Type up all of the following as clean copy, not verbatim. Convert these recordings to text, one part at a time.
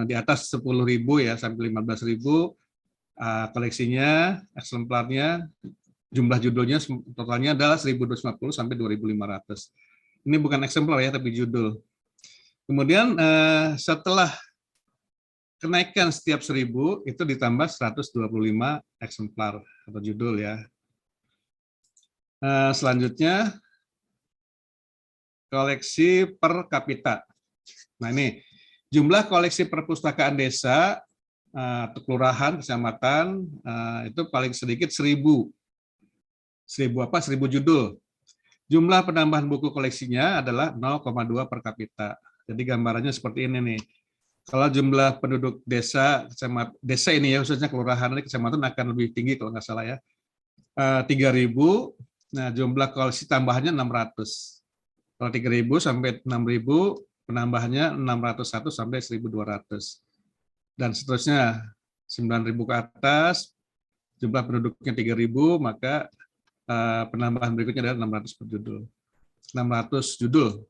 di atas 10.000 ya sampai 15.000 koleksinya, eksemplarnya, jumlah judulnya totalnya adalah 1.250 sampai 2.500. Ini bukan eksemplar ya, tapi judul. Kemudian setelah kenaikan setiap 1.000 itu ditambah 125 eksemplar atau judul ya. Selanjutnya koleksi per kapita. Nah ini jumlah koleksi perpustakaan desa atau kelurahan, kecamatan itu paling sedikit 1.000 judul. Jumlah penambahan buku koleksinya adalah 0,2 per kapita. Jadi gambarannya seperti ini nih. Kalau jumlah penduduk desa, desa ini ya khususnya kelurahan ini kecamatan akan lebih tinggi kalau nggak salah ya. 3.000. Nah jumlah koleksi tambahannya 600. Kalau 3.000 sampai 6.000 penambahannya 601 sampai 1.200. Dan seterusnya 9.000 ke atas, jumlah penduduknya 3.000, maka penambahan berikutnya adalah 600 per judul. 600 judul.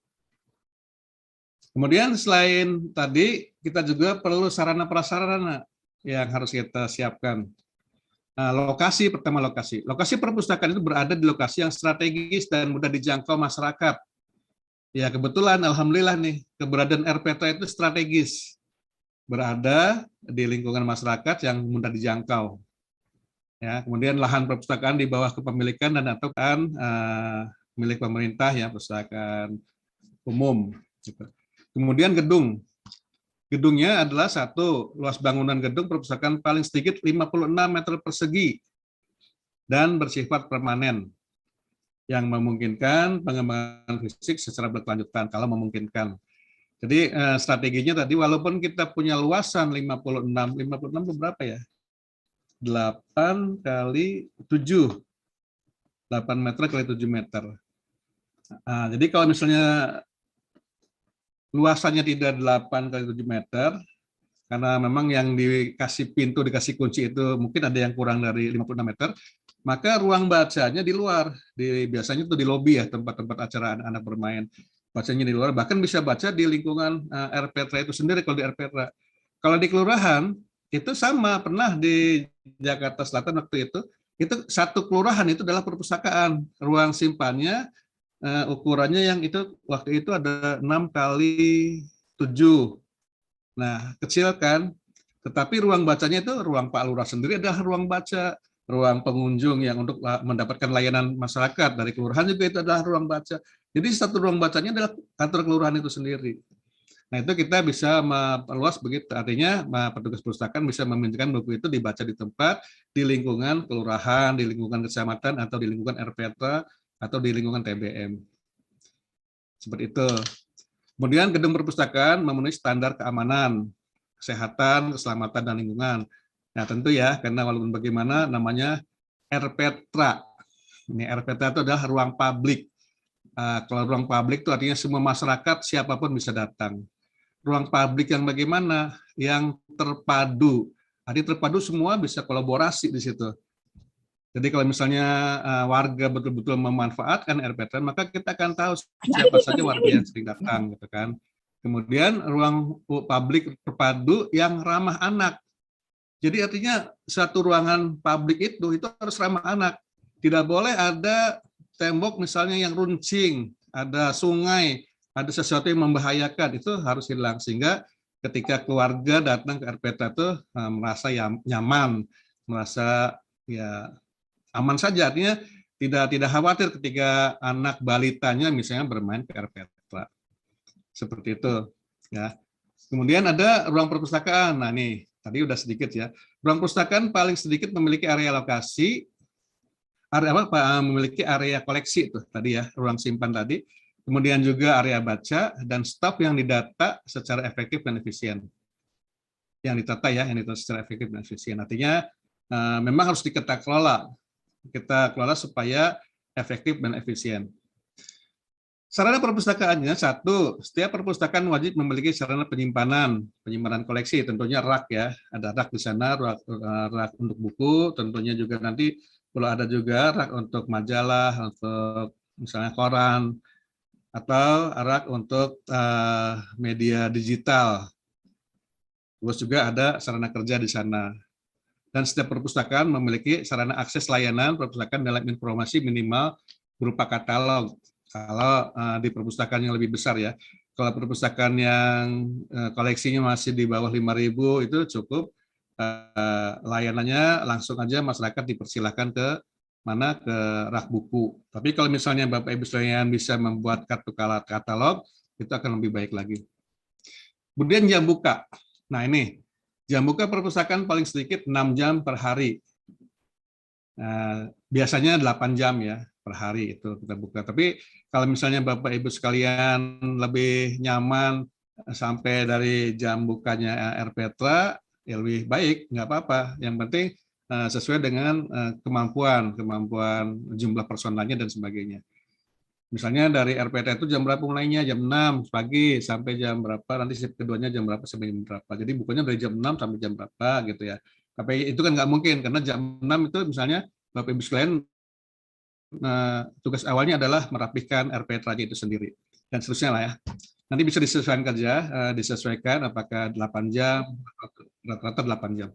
Kemudian selain tadi, kita juga perlu sarana prasarana yang harus kita siapkan. Lokasi, pertama lokasi. Lokasi perpustakaan itu berada di lokasi yang strategis dan mudah dijangkau masyarakat. Ya kebetulan, alhamdulillah nih, keberadaan RPTRA itu strategis. Berada di lingkungan masyarakat yang mudah dijangkau. Ya, kemudian lahan perpustakaan di bawah kepemilikan dan atau milik pemerintah ya, perpustakaan umum. Gitu. Kemudian gedungnya adalah satu, luas bangunan gedung perpustakaan paling sedikit 56 meter persegi dan bersifat permanen yang memungkinkan pengembangan fisik secara berkelanjutan kalau memungkinkan. Jadi strateginya tadi walaupun kita punya luasan 56 itu berapa ya? 8 kali 7. 8 meter kali 7 meter. Jadi kalau misalnya luasannya tidak 8 kali 7 meter, karena memang yang dikasih pintu, dikasih kunci itu mungkin ada yang kurang dari 56 meter, maka ruang bacanya di luar, biasanya itu di lobi ya, tempat-tempat acara anak-anak bermain. Bacanya di luar, bahkan bisa baca di lingkungan RPTRA itu sendiri kalau di RPTRA. Kalau di kelurahan, itu sama, pernah di Jakarta Selatan waktu itu satu kelurahan itu adalah perpustakaan. Ruang simpannya, ukurannya yang itu waktu itu ada 6 kali 7. Nah, kecil kan, tetapi ruang bacanya itu ruang Pak Lurah sendiri adalah ruang baca, ruang pengunjung yang untuk mendapatkan layanan masyarakat dari kelurahan juga itu adalah ruang baca. Jadi satu ruang bacanya adalah kantor kelurahan itu sendiri. Nah itu kita bisa memperluas begitu, artinya petugas perpustakaan bisa meminjamkan buku itu dibaca di tempat, di lingkungan kelurahan, di lingkungan kecamatan, atau di lingkungan RPTRA, atau di lingkungan TBM. Seperti itu. Kemudian gedung perpustakaan memenuhi standar keamanan, kesehatan, keselamatan, dan lingkungan. Nah tentu ya, karena walaupun bagaimana namanya RPTRA. Ini RPTRA itu adalah ruang publik. Kalau ruang publik itu artinya semua masyarakat, siapapun bisa datang. Ruang publik yang bagaimana? Yang terpadu. Jadi terpadu semua bisa kolaborasi di situ. Jadi kalau misalnya warga betul-betul memanfaatkan RPTRA, maka kita akan tahu siapa saja warga yang sering datang, gitu kan. Kemudian ruang publik terpadu yang ramah anak. Jadi artinya satu ruangan publik itu harus ramah anak. Tidak boleh ada tembok misalnya yang runcing, ada sungai, ada sesuatu yang membahayakan, itu harus hilang sehingga ketika keluarga datang ke RPTRA itu merasa nyaman, merasa ya aman saja, artinya tidak khawatir ketika anak balitanya misalnya bermain ke RPTRA. Seperti itu ya. Kemudian ada ruang perpustakaan. Nah, nih tadi udah sedikit ya. Ruang perpustakaan paling sedikit memiliki area lokasi, memiliki area koleksi itu tadi ya, ruang simpan tadi. Kemudian juga area baca dan stok yang didata secara efektif dan efisien. Yang ditata ya, yang ditata secara efektif dan efisien. Artinya memang harus kita kelola supaya efektif dan efisien. Sarana perpustakaannya, satu, setiap perpustakaan wajib memiliki sarana penyimpanan koleksi, tentunya rak ya, ada rak di sana, rak untuk buku, tentunya juga nanti perlu ada juga rak untuk majalah, untuk misalnya koran, atau rak untuk media digital. Terus juga ada sarana kerja di sana. Dan setiap perpustakaan memiliki sarana akses layanan perpustakaan dalam informasi minimal berupa katalog. Kalau di perpustakaan yang lebih besar ya. Kalau perpustakaan yang koleksinya masih di bawah 5.000 itu cukup layanannya langsung aja masyarakat dipersilakan ke mana ke rak buku. Tapi kalau misalnya Bapak Ibu sekalian bisa membuat kartu katalog, itu akan lebih baik lagi. Kemudian jam buka. Nah ini, jam buka perpustakaan paling sedikit 6 jam per hari. Biasanya 8 jam ya per hari itu kita buka. Tapi kalau misalnya Bapak Ibu sekalian lebih nyaman sampai dari jam bukanya RPtra, ya lebih baik, nggak apa-apa. Yang penting sesuai dengan kemampuan jumlah personalnya dan sebagainya. Misalnya dari RPT itu jam berapa mulainya? Jam 6 pagi sampai jam berapa, nanti shift keduanya jam berapa sampai jam berapa. Jadi bukunya dari jam 6 sampai jam berapa gitu ya. Tapi itu kan nggak mungkin, karena jam 6 itu misalnya Bapak Ibu sekalian tugas awalnya adalah merapikan RPT itu sendiri. Dan seterusnya lah ya. Nanti bisa disesuaikan kerja, disesuaikan apakah 8 jam, rata-rata 8 jam.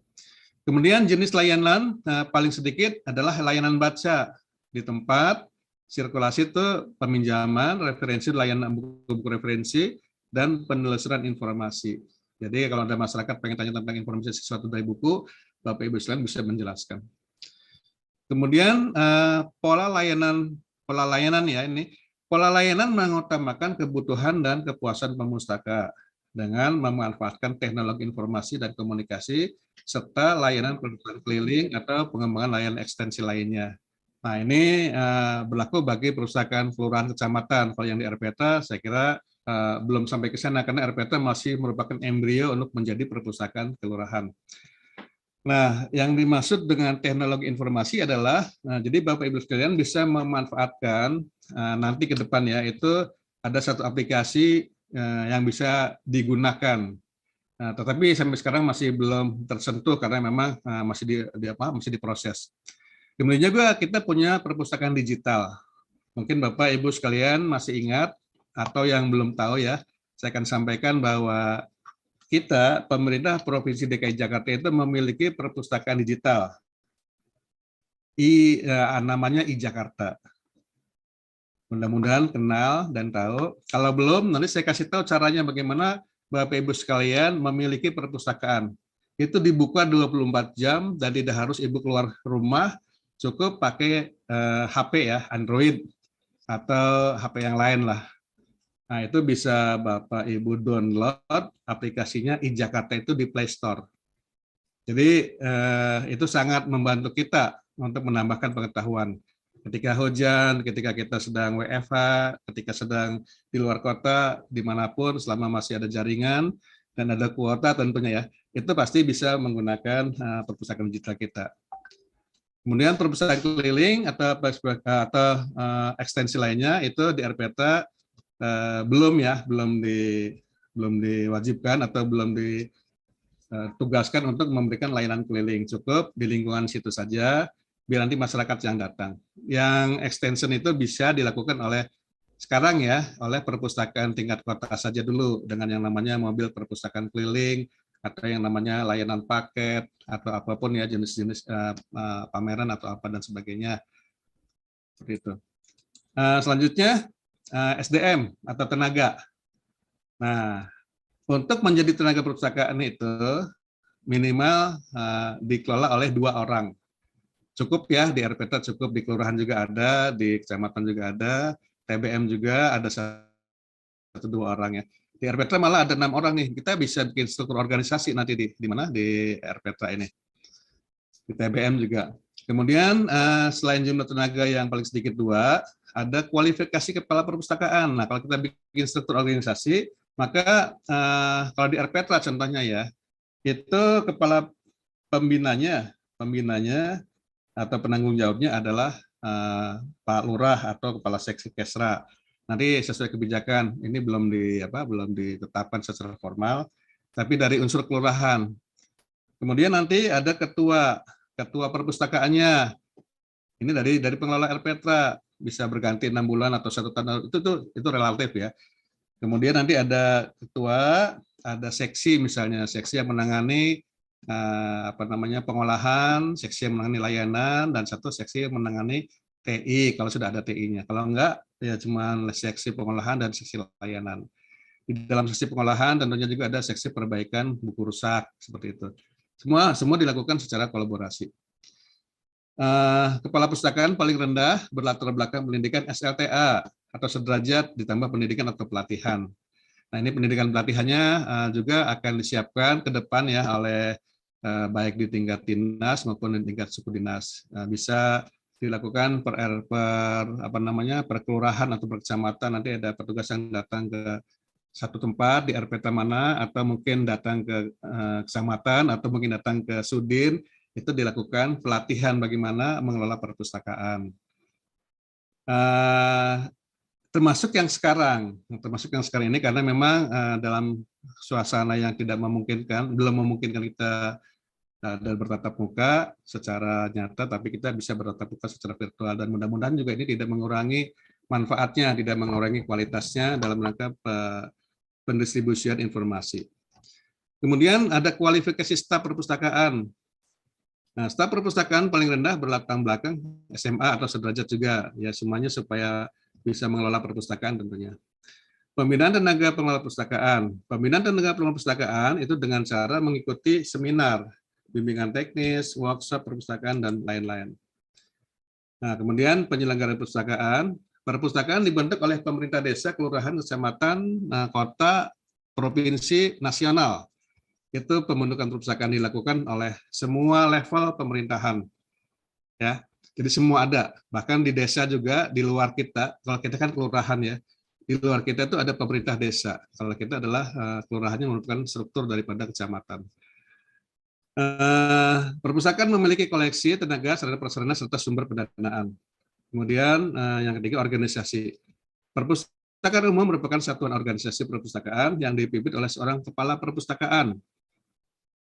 Kemudian jenis layanan paling sedikit adalah layanan baca di tempat sirkulasi itu peminjaman, referensi, layanan buku-buku referensi, dan penelusuran informasi. Jadi kalau ada masyarakat pengen tanya tentang informasi sesuatu dari buku, Bapak Ibu sekalian bisa menjelaskan. Kemudian pola layanan ya ini. Pola layanan mengutamakan kebutuhan dan kepuasan pemustaka dengan memanfaatkan teknologi informasi dan komunikasi serta layanan perpustakaan keliling atau pengembangan layanan ekstensi lainnya. Nah, ini berlaku bagi perpustakaan kelurahan kecamatan. Kalau yang di RPTA, saya kira belum sampai ke sana, karena RPTA masih merupakan embrio untuk menjadi perpustakaan kelurahan. Nah, yang dimaksud dengan teknologi informasi adalah, jadi Bapak Ibu sekalian bisa memanfaatkan nanti ke depan ya, itu ada satu aplikasi yang bisa digunakan. Nah, tetapi sampai sekarang masih belum tersentuh karena memang masih diproses. Kemudian juga kita punya perpustakaan digital. Mungkin Bapak Ibu sekalian masih ingat atau yang belum tahu ya, saya akan sampaikan bahwa kita, pemerintah Provinsi DKI Jakarta itu memiliki perpustakaan digital. Namanya iJakarta. Mudah-mudahan kenal dan tahu. Kalau belum, nanti saya kasih tahu caranya bagaimana Bapak Ibu sekalian memiliki perpustakaan. Itu dibuka 24 jam dan tidak harus Ibu keluar rumah, cukup pakai HP ya, Android atau HP yang lain lah. Nah, itu bisa Bapak Ibu download aplikasinya iJakarta itu di Play Store. Jadi itu sangat membantu kita untuk menambahkan pengetahuan. Ketika hujan, ketika kita sedang WFH, ketika sedang di luar kota, dimanapun selama masih ada jaringan dan ada kuota tentunya ya, itu pasti bisa menggunakan perpustakaan digital kita. Kemudian perpustakaan keliling atau ekstensi lainnya itu di RPTA belum diwajibkan atau belum ditugaskan untuk memberikan layanan keliling, cukup di lingkungan situ saja biar nanti masyarakat yang datang. Yang extension itu bisa dilakukan oleh sekarang ya oleh perpustakaan tingkat kota saja dulu dengan yang namanya mobil perpustakaan keliling atau yang namanya layanan paket atau apapun ya jenis-jenis pameran atau apa dan sebagainya. Seperti itu. Selanjutnya SDM atau tenaga. Nah, untuk menjadi tenaga perpustakaan itu minimal dikelola oleh 2 orang. Cukup ya di RPTA, cukup di kelurahan juga ada, di kecamatan juga ada, TBM juga ada 1-2 orang ya. Di RPTA malah ada 6 orang nih. Kita bisa bikin struktur organisasi nanti di mana di RPTA ini. Di TBM juga. Kemudian selain jumlah tenaga yang paling sedikit 2, ada kualifikasi kepala perpustakaan. Nah, kalau kita bikin struktur organisasi, maka kalau di RPTA contohnya ya, itu kepala pembinanya atau penanggung jawabnya adalah Pak Lurah atau kepala seksi Kesra. Nanti sesuai kebijakan, ini belum ditetapkan secara formal, tapi dari unsur kelurahan. Kemudian nanti ada ketua perpustakaannya. Ini dari pengelola RPTA, bisa berganti 6 bulan atau 1 tahun, itu relatif ya. Kemudian nanti ada ketua, ada seksi, misalnya seksi yang menangani pengolahan, seksi yang menangani layanan, dan satu seksi yang menangani TI kalau sudah ada TI-nya. Kalau enggak, ya cuma seksi pengolahan dan seksi layanan. Di dalam seksi pengolahan tentunya juga ada seksi perbaikan buku rusak seperti itu. Semua dilakukan secara kolaborasi. Kepala Perpustakaan paling rendah berlatar belakang pendidikan SLTA atau sederajat ditambah pendidikan atau pelatihan. Nah, ini pendidikan pelatihannya juga akan disiapkan ke depan ya oleh baik di tingkat dinas maupun di tingkat suku dinas. Bisa dilakukan per kelurahan atau per kecamatan, nanti ada petugas yang datang ke satu tempat di RPT mana, atau mungkin datang ke kecamatan, atau mungkin datang ke Sudin, itu dilakukan pelatihan bagaimana mengelola perpustakaan. Termasuk yang sekarang ini, karena memang dalam suasana yang belum memungkinkan kita dan bertatap muka secara nyata, tapi kita bisa bertatap muka secara virtual, dan mudah-mudahan juga ini tidak mengurangi manfaatnya, tidak mengurangi kualitasnya dalam rangka pendistribusian informasi. Kemudian ada kualifikasi staf perpustakaan. Nah, staf perpustakaan paling rendah berlatar belakang SMA atau sederajat juga, ya semuanya supaya bisa mengelola perpustakaan tentunya. Pembinaan tenaga pengelola perpustakaan. Pembinaan tenaga pengelola perpustakaan itu dengan cara mengikuti seminar, bimbingan teknis, workshop perpustakaan, dan lain-lain. Nah, kemudian penyelenggaraan perpustakaan. Perpustakaan dibentuk oleh pemerintah desa, kelurahan, kecamatan, kota, provinsi, nasional. Itu pembentukan perpustakaan dilakukan oleh semua level pemerintahan. Ya, jadi semua ada. Bahkan di desa juga, di luar kita, kalau kita kan kelurahan ya, di luar kita itu ada pemerintah desa. Kalau kita adalah kelurahannya merupakan struktur daripada kecamatan. Perpustakaan memiliki koleksi, tenaga, sarana prasarana, serta sumber pendanaan. Kemudian yang ketiga, organisasi. Perpustakaan umum merupakan satuan organisasi perpustakaan yang dipimpin oleh seorang kepala perpustakaan.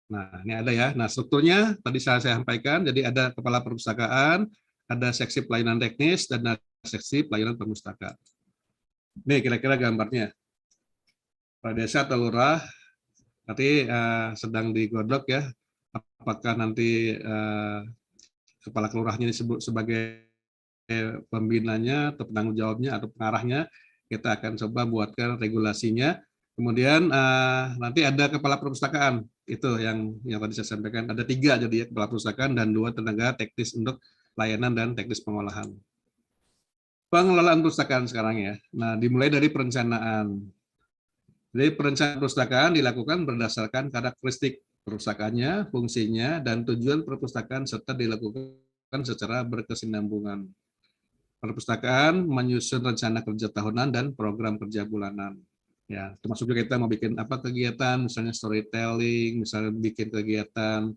Nah, ini ada ya. Nah, strukturnya tadi saya sampaikan, jadi ada kepala perpustakaan, ada seksi pelayanan teknis, dan ada seksi pelayanan perpustakaan. Ini kira-kira gambarnya. Kepala desa atau lurah nanti sedang digodok ya, apakah nanti kepala kelurahnya disebut sebagai pembinanya atau penanggung jawabnya atau pengarahnya. Kita akan coba buatkan regulasinya. Kemudian nanti ada kepala perpustakaan, itu yang tadi saya sampaikan, ada 3 jadi ya, kepala perpustakaan dan 2 tenaga teknis untuk layanan dan teknis pengolahan. Pengelolaan perpustakaan sekarang ya. Nah, dimulai dari perencanaan. Jadi perencanaan perpustakaan dilakukan berdasarkan karakteristik perpustakaannya, fungsinya, dan tujuan perpustakaan, serta dilakukan secara berkesinambungan. Perpustakaan menyusun rencana kerja tahunan dan program kerja bulanan. Ya, termasuk juga kita mau bikin apa kegiatan, misalnya storytelling, misalnya bikin kegiatan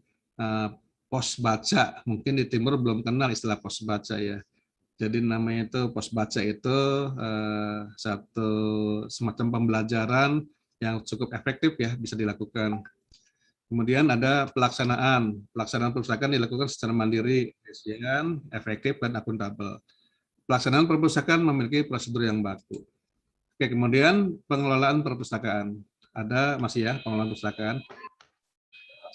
pos baca. Mungkin di timur belum kenal istilah pos baca ya. Jadi namanya itu pos baca itu satu semacam pembelajaran yang cukup efektif ya, bisa dilakukan. Kemudian ada pelaksanaan. Pelaksanaan perpustakaan dilakukan secara mandiri, efisien, efektif, dan akuntabel. Pelaksanaan perpustakaan memiliki prosedur yang baku. Oke, kemudian pengelolaan perpustakaan. Ada masih ya pengelolaan perpustakaan.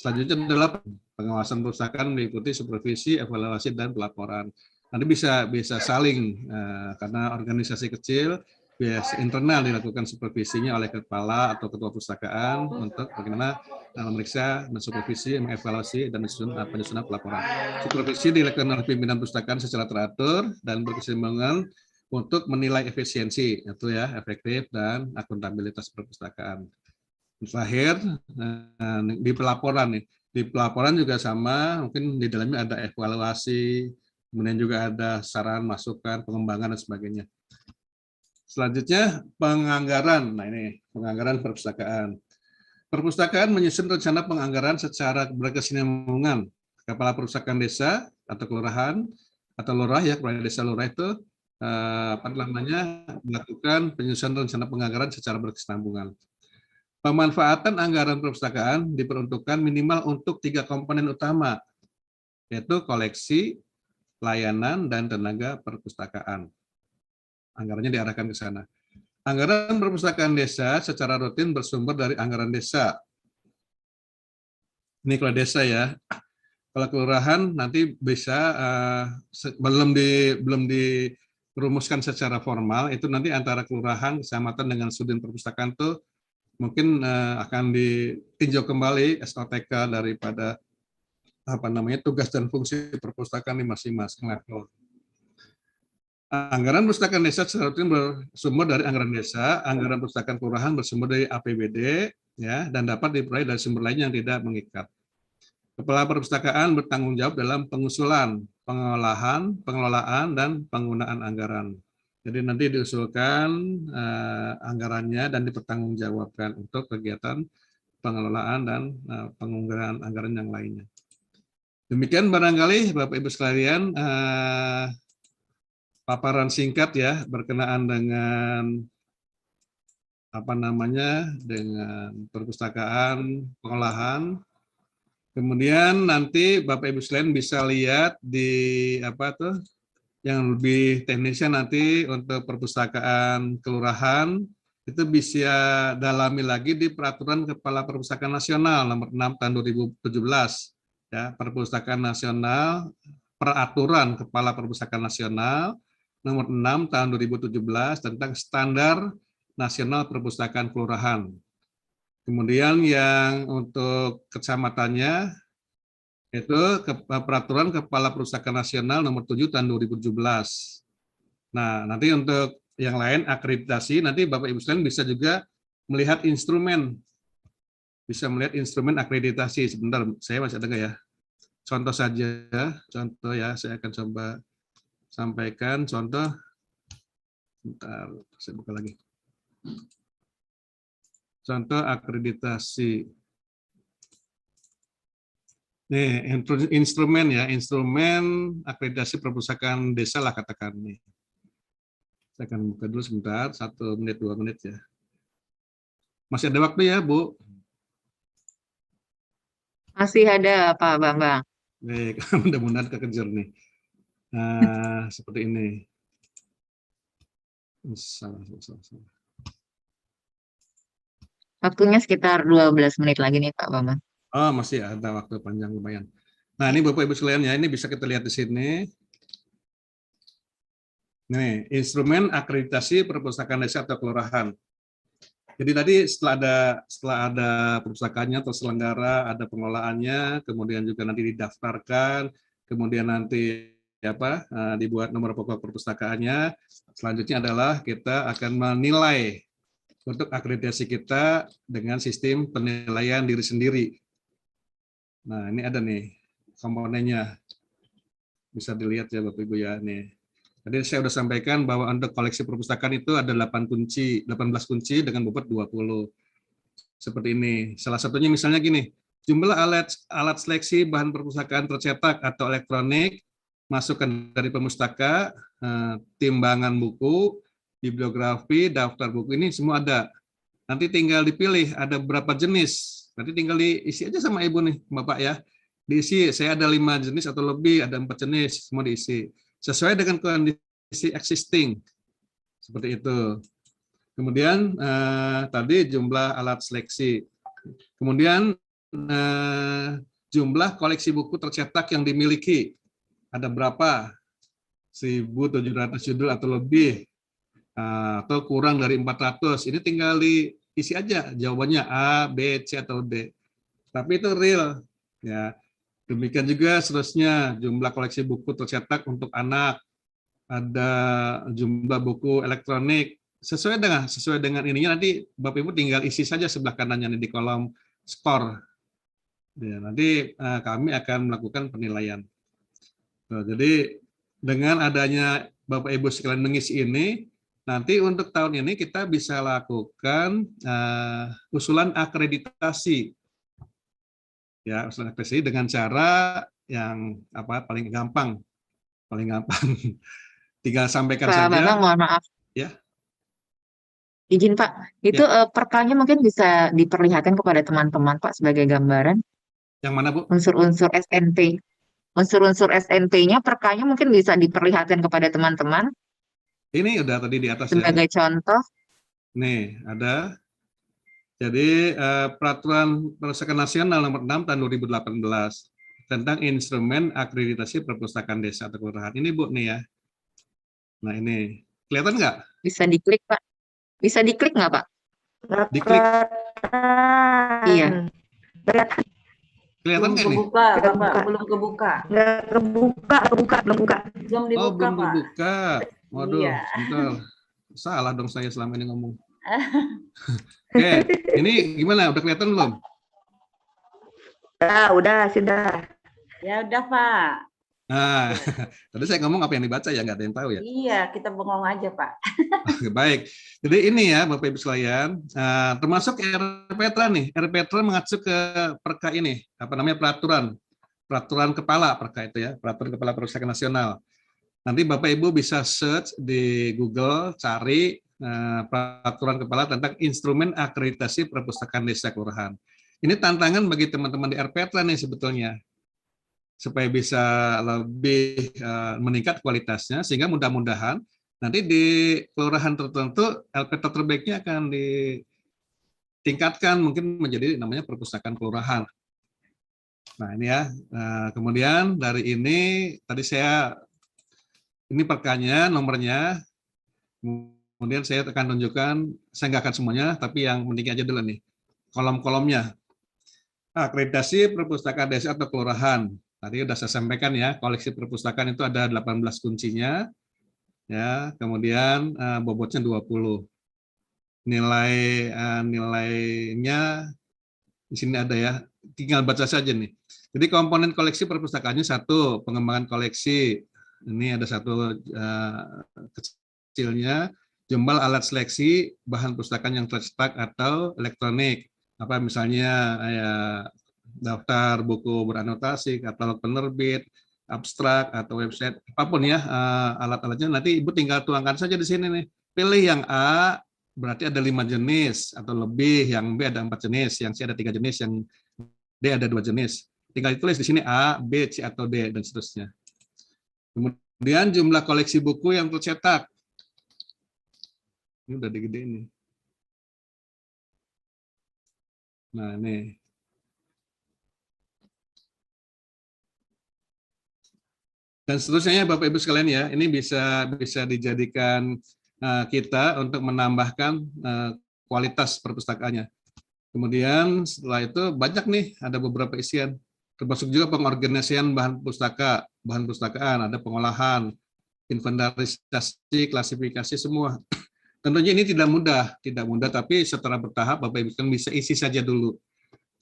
Selanjutnya adalah pengawasan perpustakaan meliputi supervisi, evaluasi, dan pelaporan. Nanti bisa saling karena organisasi kecil, biasa internal dilakukan supervisinya oleh kepala atau ketua perpustakaan untuk bagaimana memeriksa, mensupervisi, mengevaluasi, dan penyusunan pelaporan. Supervisi dilakukan oleh pimpinan perpustakaan secara teratur dan berkesinambungan untuk menilai efisiensi, itu ya, efektif, dan akuntabilitas perpustakaan. Terakhir, di pelaporan nih. Di pelaporan juga sama, mungkin di dalamnya ada evaluasi, kemudian juga ada saran, masukan, pengembangan, dan sebagainya. Selanjutnya, penganggaran. Nah ini, penganggaran perpustakaan. Perpustakaan menyusun rencana penganggaran secara berkesinambungan. Kepala perpustakaan desa atau kelurahan, atau lurah ya, kepala desa lurah itu melakukan penyusunan rencana penganggaran secara berkesinambungan. Pemanfaatan anggaran perpustakaan diperuntukkan minimal untuk 3 komponen utama, yaitu koleksi, layanan, dan tenaga perpustakaan. Anggarannya diarahkan ke sana. Anggaran perpustakaan desa secara rutin bersumber dari anggaran desa. Ini kalau desa ya. Kalau kelurahan nanti bisa belum dirumuskan secara formal, itu nanti antara kelurahan, kecamatan dengan sudin perpustakaan itu mungkin akan ditinjau kembali SOTK daripada tugas dan fungsi perpustakaan di masing-masing level. Anggaran perpustakaan desa secara rutin bersumber dari anggaran desa, anggaran perpustakaan kelurahan bersumber dari APBD, ya, dan dapat diperoleh dari sumber lain yang tidak mengikat. Kepala perpustakaan bertanggung jawab dalam pengusulan, pengolahan, pengelolaan, dan penggunaan anggaran. Jadi nanti diusulkan anggarannya dan dipertanggungjawabkan untuk kegiatan pengelolaan dan penggunaan anggaran yang lainnya. Demikian barangkali Bapak Ibu sekalian paparan singkat ya berkenaan dengan dengan perpustakaan pengolahan. Kemudian nanti Bapak Ibu sekalian bisa lihat di yang lebih teknisnya nanti untuk perpustakaan kelurahan itu bisa dalami lagi di Peraturan Kepala Perpustakaan Nasional nomor 6 tahun 2017 ya, Perpustakaan Nasional, Peraturan Kepala Perpustakaan Nasional nomor 6 tahun 2017 tentang standar nasional perpustakaan kelurahan. Kemudian yang untuk kecamatannya itu Peraturan Kepala Perpustakaan Nasional nomor 7 tahun 2017. Nah, nanti untuk yang lain akreditasi, nanti Bapak Ibu sekalian bisa juga melihat instrumen. Bisa melihat instrumen akreditasi. Sebentar, saya masih ada nggak ya? Contoh saja, contoh ya, saya akan coba sampaikan contoh. Bentar, saya buka lagi. Contoh akreditasi. Nih, instrumen ya, instrumen akreditasi perpustakaan desa lah katakan nih. Saya akan buka dulu sebentar, 1 menit, 2 menit ya. Masih ada waktu ya, Bu? Masih ada Pak Bambang. Baik, mudah-mudahan kekejar nih. Seperti ini. Salah. Waktunya sekitar 12 menit lagi nih Pak Bambang. Oh, masih ada waktu panjang lumayan. Nah, ini Bapak Ibu sekalian ya, ini bisa kita lihat di sini. Nih, instrumen akreditasi perpustakaan desa atau kelurahan. Jadi tadi setelah ada perpustakaannya terselenggara, ada pengelolaannya, kemudian juga nanti didaftarkan, kemudian nanti dibuat nomor pokok perpustakaannya. Selanjutnya adalah kita akan menilai untuk akreditasi kita dengan sistem penilaian diri sendiri. Nah, ini ada nih komponennya. Bisa dilihat ya Bapak Ibu ya nih. Tadi saya sudah sampaikan bahwa untuk koleksi perpustakaan itu ada 18 kunci dengan bobot 20. Seperti ini. Salah satunya misalnya gini, jumlah alat seleksi bahan perpustakaan tercetak atau elektronik, masukan dari pemustaka, timbangan buku, bibliografi, daftar buku, ini semua ada. Nanti tinggal dipilih ada berapa jenis. Nanti tinggal diisi aja sama Ibu nih, Bapak ya. Diisi, saya ada 5 jenis atau lebih, ada 4 jenis, semua diisi. Sesuai dengan kondisi existing. Seperti itu. Kemudian tadi jumlah alat seleksi. Kemudian jumlah koleksi buku tercetak yang dimiliki. Ada berapa? 1.700 judul atau lebih. Atau kurang dari 400. Ini tinggal diisi aja jawabannya A, B, C, atau D. Tapi itu real. Ya. Demikian juga seterusnya jumlah koleksi buku tercetak untuk anak, ada jumlah buku elektronik, sesuai dengan ininya nanti Bapak Ibu tinggal isi saja sebelah kanannya di kolom skor. Ya, nanti kami akan melakukan penilaian. Jadi dengan adanya Bapak Ibu sekalian mengisi ini, nanti untuk tahun ini kita bisa lakukan usulan akreditasi. Ya, usulan akreditasi dengan cara yang paling gampang. Tinggal sampaikan Pak saja. Bambang, mohon maaf. Ya. Izin Pak, itu Ya. perkanya mungkin bisa diperlihatkan kepada teman-teman Pak sebagai gambaran. Yang mana Bu? Unsur-unsur SNP. Unsur-unsur SNP-nya perkanya mungkin bisa diperlihatkan kepada teman-teman. Ini udah tadi di atas ya. Sebagai contoh. Nih, ada. Jadi Peraturan Perpustakaan Nasional Nomor 6 Tahun 2018 tentang instrumen akreditasi perpustakaan desa atau kelurahan. Ini Bu nih ya. Nah ini kelihatan nggak? Bisa diklik, Pak. Bisa diklik nggak, Pak? Nggak Diklik, Iya. kelihatan. Kelihatan. kelihatan Belum nggak nih? kebuka, Nggak Bapak. kebuka. Belum kebuka. Nggak kebuka, belum buka. Belum Oh dibuka, belum Pak. dibuka. Waduh, Iya. bentar. Salah dong saya selama ini ngomong. Oke, ini gimana? Udah kelihatan belum? Udah, sudah. Ya udah, Pak. Nah, tadi saya ngomong apa yang dibaca ya, nggak ada yang tahu ya. Iya, kita bengong aja, Pak. Oke, baik. Jadi ini ya Bapak Ibu sekalian, termasuk RPTRA nih. RPTRA mengacu ke perka ini, apa namanya peraturan kepala perka itu ya, peraturan kepala perpustakaan nasional. Nanti Bapak Ibu bisa search di Google, cari peraturan kepala tentang instrumen akreditasi perpustakaan desa kelurahan. Ini tantangan bagi teman-teman di RPTRA nih sebetulnya, supaya bisa lebih meningkat kualitasnya, sehingga mudah-mudahan nanti di kelurahan tertentu LPT terbaiknya akan ditingkatkan mungkin menjadi namanya perpustakaan kelurahan. Nah ini ya, kemudian dari ini tadi ini perkanya, nomornya, kemudian saya akan tunjukkan, saya nggak akan semuanya, tapi yang penting aja dulu nih, kolom-kolomnya. Akreditasi perpustakaan desa atau kelurahan. Tadi sudah saya sampaikan ya, koleksi perpustakaan itu ada 18 kuncinya, ya, kemudian bobotnya 20. Nilainya di sini ada ya, tinggal baca saja nih. Jadi komponen koleksi perpustakaannya satu, pengembangan koleksi. Ini ada satu kecilnya, jumlah alat seleksi bahan perpustakaan yang tercetak atau elektronik. Apa misalnya ya, daftar buku beranotasi, katalog penerbit, abstrak atau website, apapun ya alat-alatnya. Nanti Ibu tinggal tuangkan saja di sini nih. Pilih yang A, berarti ada 5 jenis atau lebih, yang B ada 4 jenis, yang C ada 3 jenis, yang D ada 2 jenis. Tinggal ditulis di sini A, B, C atau D dan seterusnya. Kemudian jumlah koleksi buku yang tercetak. Ini udah gede ini. Nah, ini. Dan seterusnya Bapak Ibu sekalian ya, ini bisa dijadikan kita untuk menambahkan kualitas perpustakaannya. Kemudian setelah itu banyak nih, ada beberapa isian, termasuk juga pengorganisasian bahan pustakaan, ada pengolahan, inventarisasi, klasifikasi semua. Tentunya ini tidak mudah, tapi setelah bertahap Bapak Ibu kan bisa isi saja dulu.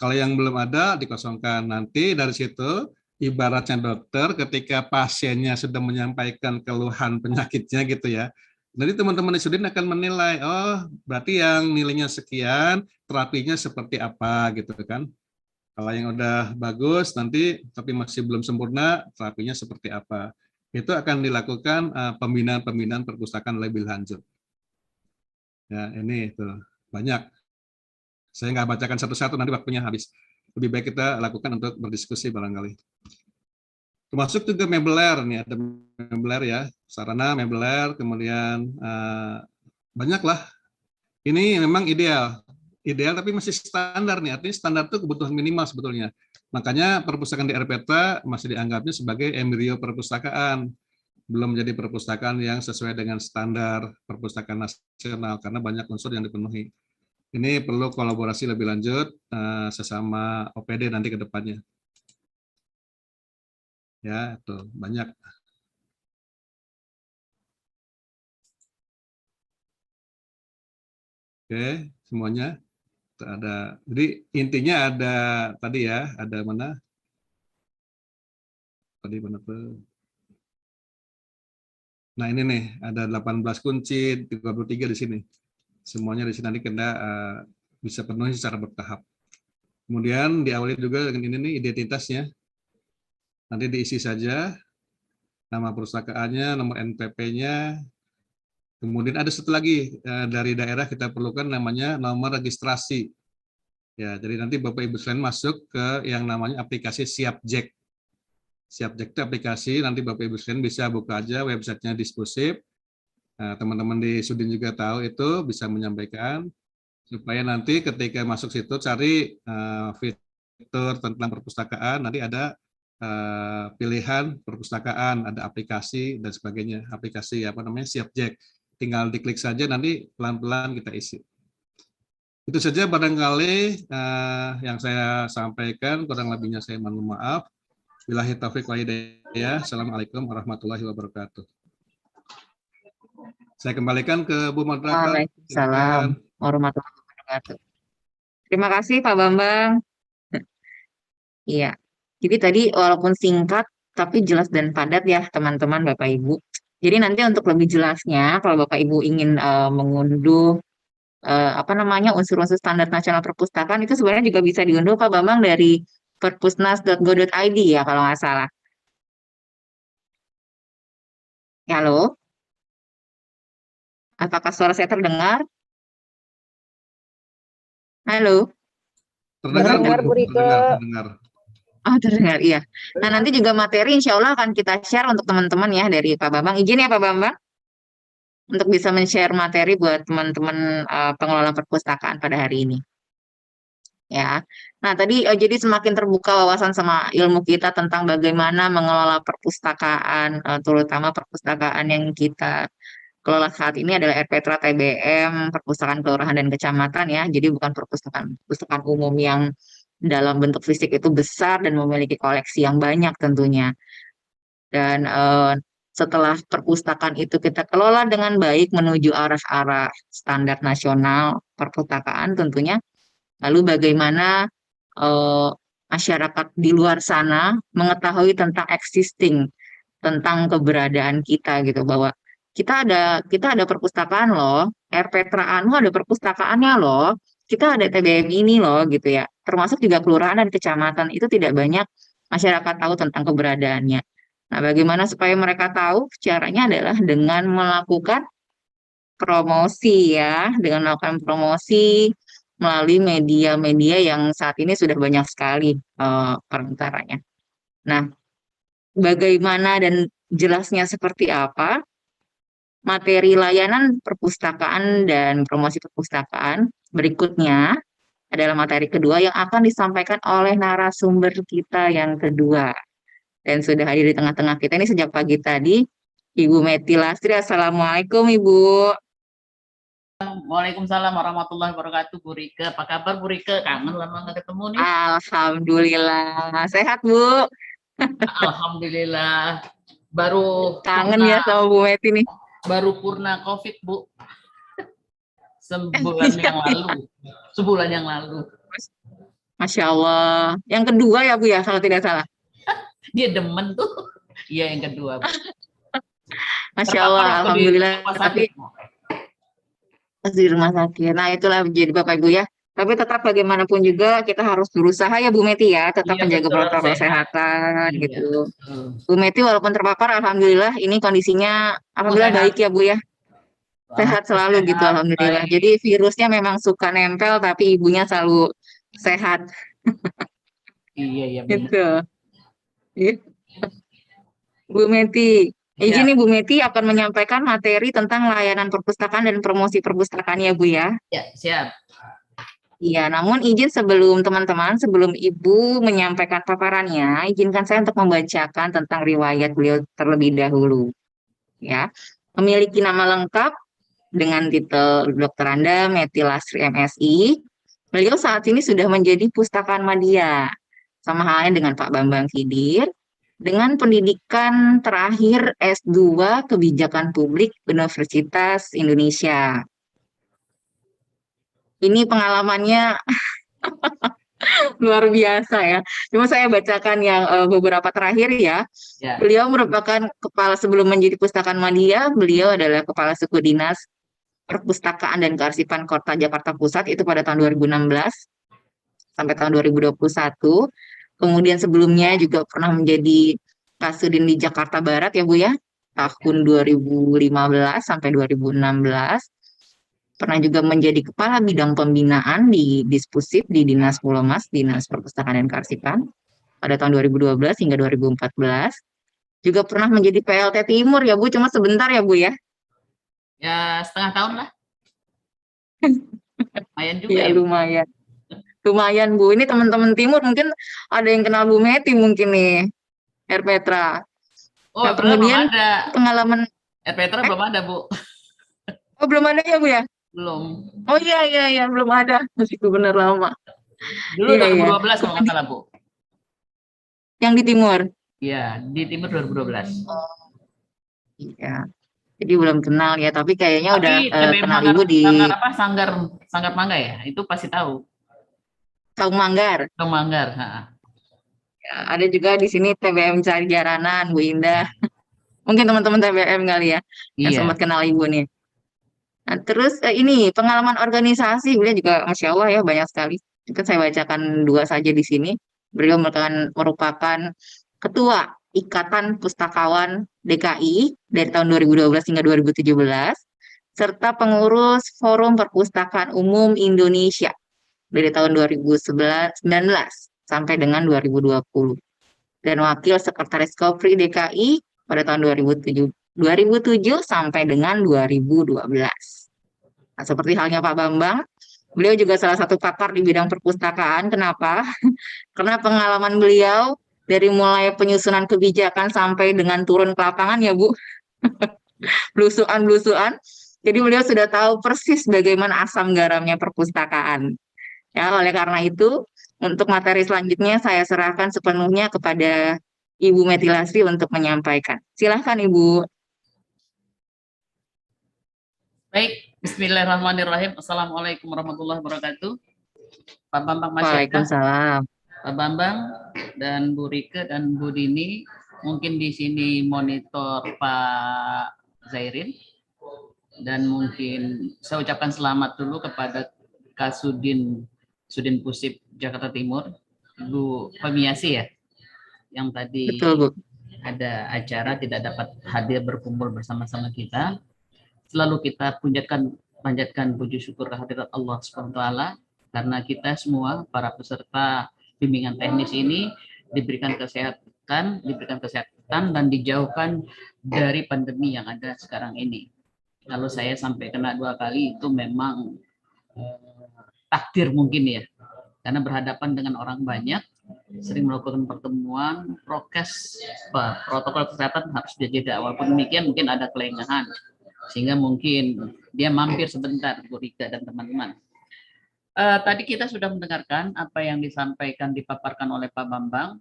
Kalau yang belum ada dikosongkan, nanti dari situ ibaratnya dokter ketika pasiennya sudah menyampaikan keluhan penyakitnya gitu ya. Nanti teman-teman di Sudin akan menilai, oh berarti yang nilainya sekian, terapinya seperti apa gitu kan. Kalau yang udah bagus nanti tapi masih belum sempurna, terapinya seperti apa. Itu akan dilakukan pembinaan perpustakaan lebih lanjut. Ya, ini itu banyak. Saya nggak bacakan satu-satu, nanti waktunya habis. Lebih baik kita lakukan untuk berdiskusi barangkali. Termasuk juga mebeler, nih ada mebeler ya, sarana mebeler, kemudian banyaklah. Ini memang ideal tapi masih standar nih, artinya standar itu kebutuhan minimal sebetulnya. Makanya perpustakaan di RPTA masih dianggapnya sebagai embrio perpustakaan, belum menjadi perpustakaan yang sesuai dengan standar perpustakaan nasional karena banyak unsur yang dipenuhi. Ini perlu kolaborasi lebih lanjut sesama OPD nanti ke depannya. Ya, itu banyak. Oke, semuanya ada. Jadi intinya ada tadi ya, ada mana? Tadi mana tuh? Nah, ini nih, ada 18 kunci, 33 di sini. Semuanya di sini nanti kita bisa penuhi secara bertahap. Kemudian diawali juga dengan ini nih identitasnya. Nanti diisi saja nama perpustakaannya, nomor NPP-nya. Kemudian ada satu lagi dari daerah kita perlukan namanya nomor registrasi. Ya, jadi nanti Bapak Ibu sekalian masuk ke yang namanya aplikasi SiapJek. SiapJek itu aplikasi, nanti Bapak Ibu sekalian bisa buka aja websitenya Disposif. Nah, teman-teman di Sudin juga tahu itu bisa menyampaikan supaya nanti ketika masuk situ cari fitur tentang perpustakaan, nanti ada pilihan perpustakaan, ada aplikasi dan sebagainya, aplikasi apa namanya Siapjek, tinggal diklik saja nanti pelan-pelan kita isi. Itu saja barangkali yang saya sampaikan, kurang lebihnya saya mohon maaf. Billahi taufiq wal hidayah. Assalamualaikum warahmatullahi wabarakatuh. Saya kembalikan ke Bu Moderator. Waalaikumsalam warahmatullahi wabarakatuh. Terima kasih Pak Bambang. Iya. Jadi tadi walaupun singkat tapi jelas dan padat ya teman-teman Bapak Ibu. Jadi nanti untuk lebih jelasnya kalau Bapak Ibu ingin mengunduh apa namanya unsur-unsur standar nasional perpustakaan itu sebenarnya juga bisa diunduh Pak Bambang dari perpusnas.go.id ya kalau nggak salah. Halo? Apakah suara saya terdengar? Halo? Terdengar, Bu. Terdengar. Oh, terdengar, iya. Nah, nanti juga materi insya Allah akan kita share untuk teman-teman ya dari Pak Bambang. Izin ya Pak Bambang untuk bisa men-share materi buat teman-teman pengelola perpustakaan pada hari ini. Ya. Nah, tadi jadi semakin terbuka wawasan sama ilmu kita tentang bagaimana mengelola perpustakaan, terutama perpustakaan yang kita kelola saat ini adalah RPTRA TBM, perpustakaan kelurahan dan kecamatan ya. Jadi bukan perpustakaan umum yang dalam bentuk fisik itu besar dan memiliki koleksi yang banyak tentunya. Dan setelah perpustakaan itu kita kelola dengan baik menuju arah-arah standar nasional perpustakaan tentunya, lalu bagaimana masyarakat di luar sana mengetahui tentang existing, tentang keberadaan kita gitu, bahwa kita ada perpustakaan loh, RPTRA Anu ada perpustakaannya loh, kita ada TBM ini loh gitu ya. Termasuk juga kelurahan dan kecamatan itu tidak banyak masyarakat tahu tentang keberadaannya. Nah, bagaimana supaya mereka tahu? Caranya adalah dengan melakukan promosi ya, dengan melakukan promosi melalui media-media yang saat ini sudah banyak sekali perantaranya. Nah, bagaimana dan jelasnya seperti apa? Materi layanan perpustakaan dan promosi perpustakaan berikutnya adalah materi kedua yang akan disampaikan oleh narasumber kita yang kedua. Dan sudah hadir di tengah-tengah kita ini sejak pagi tadi, Ibu Meti Lastri. Assalamualaikum Ibu. Waalaikumsalam warahmatullahi wabarakatuh. Bu Rike, apa kabar Bu Rike? Kangen lama nggak ketemu nih. Alhamdulillah, sehat Bu. Alhamdulillah. Baru kangen ya sama Bu Meti nih. Baru purna COVID Bu. Sebulan yang lalu. Sebulan yang lalu. Masya Allah. Yang kedua ya Bu ya, kalau tidak salah. Dia demen tuh. Iya yang kedua Bu. Masya Allah, alhamdulillah. Tapi di rumah sakit. Nah, itulah jadi Bapak Ibu ya. Tapi tetap bagaimanapun juga kita harus berusaha ya Bu Meti ya, tetap menjaga protokol kesehatan gitu. Bu Meti walaupun terpapar, alhamdulillah ini kondisinya alhamdulillah baik ya Bu ya. Sehat selalu gitu alhamdulillah. Baik. Jadi virusnya memang suka nempel tapi ibunya selalu sehat. Iya benar. Gitu. Bu Meti. Izin nih Bu Meti akan menyampaikan materi tentang layanan perpustakaan dan promosi perpustakaan ya Bu ya. Ya, siap. Iya, namun izin sebelum teman-teman, sebelum Ibu menyampaikan paparannya, izinkan saya untuk membacakan tentang riwayat beliau terlebih dahulu. Ya, memiliki nama lengkap dengan titel Dr. Anda Meti Lastri MSI. Beliau saat ini sudah menjadi Pustakaan Madya, sama halnya dengan Pak Bambang Sidir, dengan pendidikan terakhir S2 Kebijakan Publik Universitas Indonesia. Ini pengalamannya luar biasa ya. Cuma saya bacakan yang beberapa terakhir ya. Beliau merupakan kepala sebelum menjadi Pustakaan Madya, beliau adalah Kepala Suku Dinas Perpustakaan dan Kearsipan Kota Jakarta Pusat itu pada tahun 2016 sampai tahun 2021. Kemudian sebelumnya juga pernah menjadi Kasudin di Jakarta Barat ya Bu ya, tahun 2015 sampai 2016. Pernah juga menjadi Kepala Bidang Pembinaan di Dispusip di Dinas Pulomas, Dinas Perpustakaan dan Kearsipan pada tahun 2012 hingga 2014. Juga pernah menjadi PLT Timur ya Bu, cuma sebentar ya Bu ya. Ya setengah tahun lah. Lumayan juga Iya ya. lumayan. Lumayan Bu. Ini teman-teman timur mungkin ada yang kenal Bu Meti mungkin nih, Air Petra. Oh, Nah padahal belum kemudian ada. pengalaman, Petra belum ada, Bu. oh belum ada ya Bu ya? Belum. Oh iya belum ada. Masih benar lama. Dulu Iya iya. 2012 kalau nggak salah, Bu. Yang di timur. Iya, di timur 2012. Iya. Jadi belum kenal ya, tapi kayaknya udah Tapi TBM kenal Sanggar, Ibu di Sanggar apa? Sanggar Mangga ya? Itu pasti tahu. Saung Manggar. Saung Manggar. Ha. Ya, ada juga di sini TBM Cari Jaranan, Bu Indah. Mungkin teman-teman TBM kali ya, yang Iya. sempat kenal Ibu nih. Nah, terus ini pengalaman organisasi, beliau juga Masya Allah ya banyak sekali. Mungkin saya bacakan dua saja di sini. Beliau merupakan Ketua Ikatan Pustakawan DKI dari tahun 2012 hingga 2017, serta pengurus Forum Perpustakaan Umum Indonesia dari tahun 2019 sampai dengan 2020. Dan Wakil Sekretaris Kopri DKI pada tahun 2007 sampai dengan 2012. Nah, seperti halnya Pak Bambang, beliau juga salah satu pakar di bidang perpustakaan. Kenapa? Karena pengalaman beliau dari mulai penyusunan kebijakan sampai dengan turun ke lapangan ya Bu, blusuan-blusuan. Jadi beliau sudah tahu persis bagaimana asam garamnya perpustakaan. Ya, oleh karena itu, untuk materi selanjutnya saya serahkan sepenuhnya kepada Ibu Meti Lasri untuk menyampaikan. Silahkan Ibu. Baik, Bismillahirrahmanirrahim. Assalamualaikum warahmatullahi wabarakatuh. Pak Bambang masih ada? Waalaikumsalam. Pak Bambang dan Bu Rike dan Bu Dini, mungkin di sini monitor Pak Zairin, dan mungkin saya ucapkan selamat dulu kepada Kasudin Pusip Jakarta Timur, Ibu Pemiasi ya, yang tadi Betul Bu. ada acara tidak dapat hadir berkumpul bersama-sama kita. Selalu kita panjatkan puji syukur kehadirat Allah Subhanahu wa taala karena kita semua para peserta bimbingan teknis ini diberikan kesehatan dan dijauhkan dari pandemi yang ada sekarang ini. Kalau saya sampai kena 2 kali itu memang takdir mungkin ya, karena berhadapan dengan orang banyak, sering melakukan pertemuan, protokol kesehatan harus dijaga. Walaupun demikian mungkin ada kelengahan, sehingga mungkin dia mampir sebentar, Bu Rika dan teman-teman. Tadi kita sudah mendengarkan apa yang dipaparkan oleh Pak Bambang.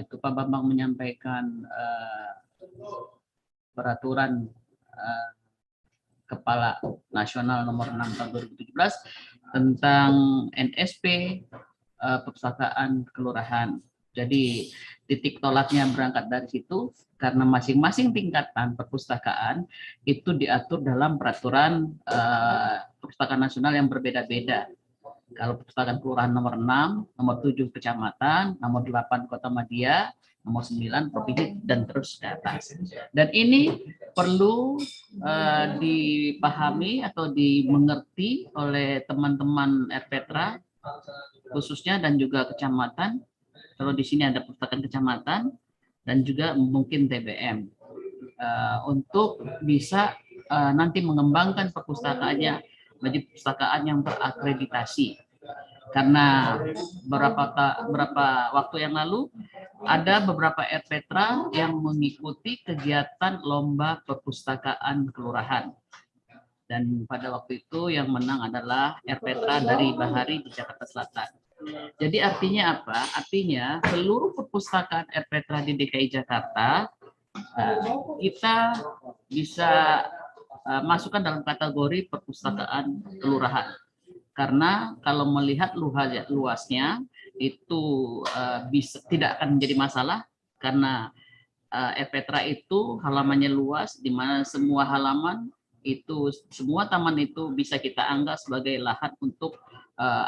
Itu Pak Bambang menyampaikan peraturan Kepala Nasional nomor 6 tahun 2017 tentang NSP perpustakaan kelurahan. Jadi titik tolaknya berangkat dari situ karena masing-masing tingkatan perpustakaan itu diatur dalam peraturan perpustakaan nasional yang berbeda-beda. Kalau perpustakaan kelurahan nomor 6, nomor 7 kecamatan, nomor 8 kota Madia, nomor 9 provinsi dan terus ke atas. Dan ini perlu dipahami atau dimengerti oleh teman-teman Petra khususnya dan juga kecamatan. Kalau di sini ada perpustakaan kecamatan dan juga mungkin TBM untuk bisa nanti mengembangkan perpustakaannya menjadi perpustakaan yang terakreditasi. Karena beberapa waktu yang lalu ada beberapa Petra yang mengikuti kegiatan lomba perpustakaan kelurahan. Dan pada waktu itu yang menang adalah Petra dari Bahari di Jakarta Selatan. Jadi artinya apa? Artinya seluruh perpustakaan Petra di DKI Jakarta kita bisa masukkan dalam kategori perpustakaan kelurahan. Karena kalau melihat luasnya itu tidak akan menjadi masalah karena Petra itu halamannya luas, di mana semua halaman itu, semua taman itu bisa kita anggap sebagai lahan untuk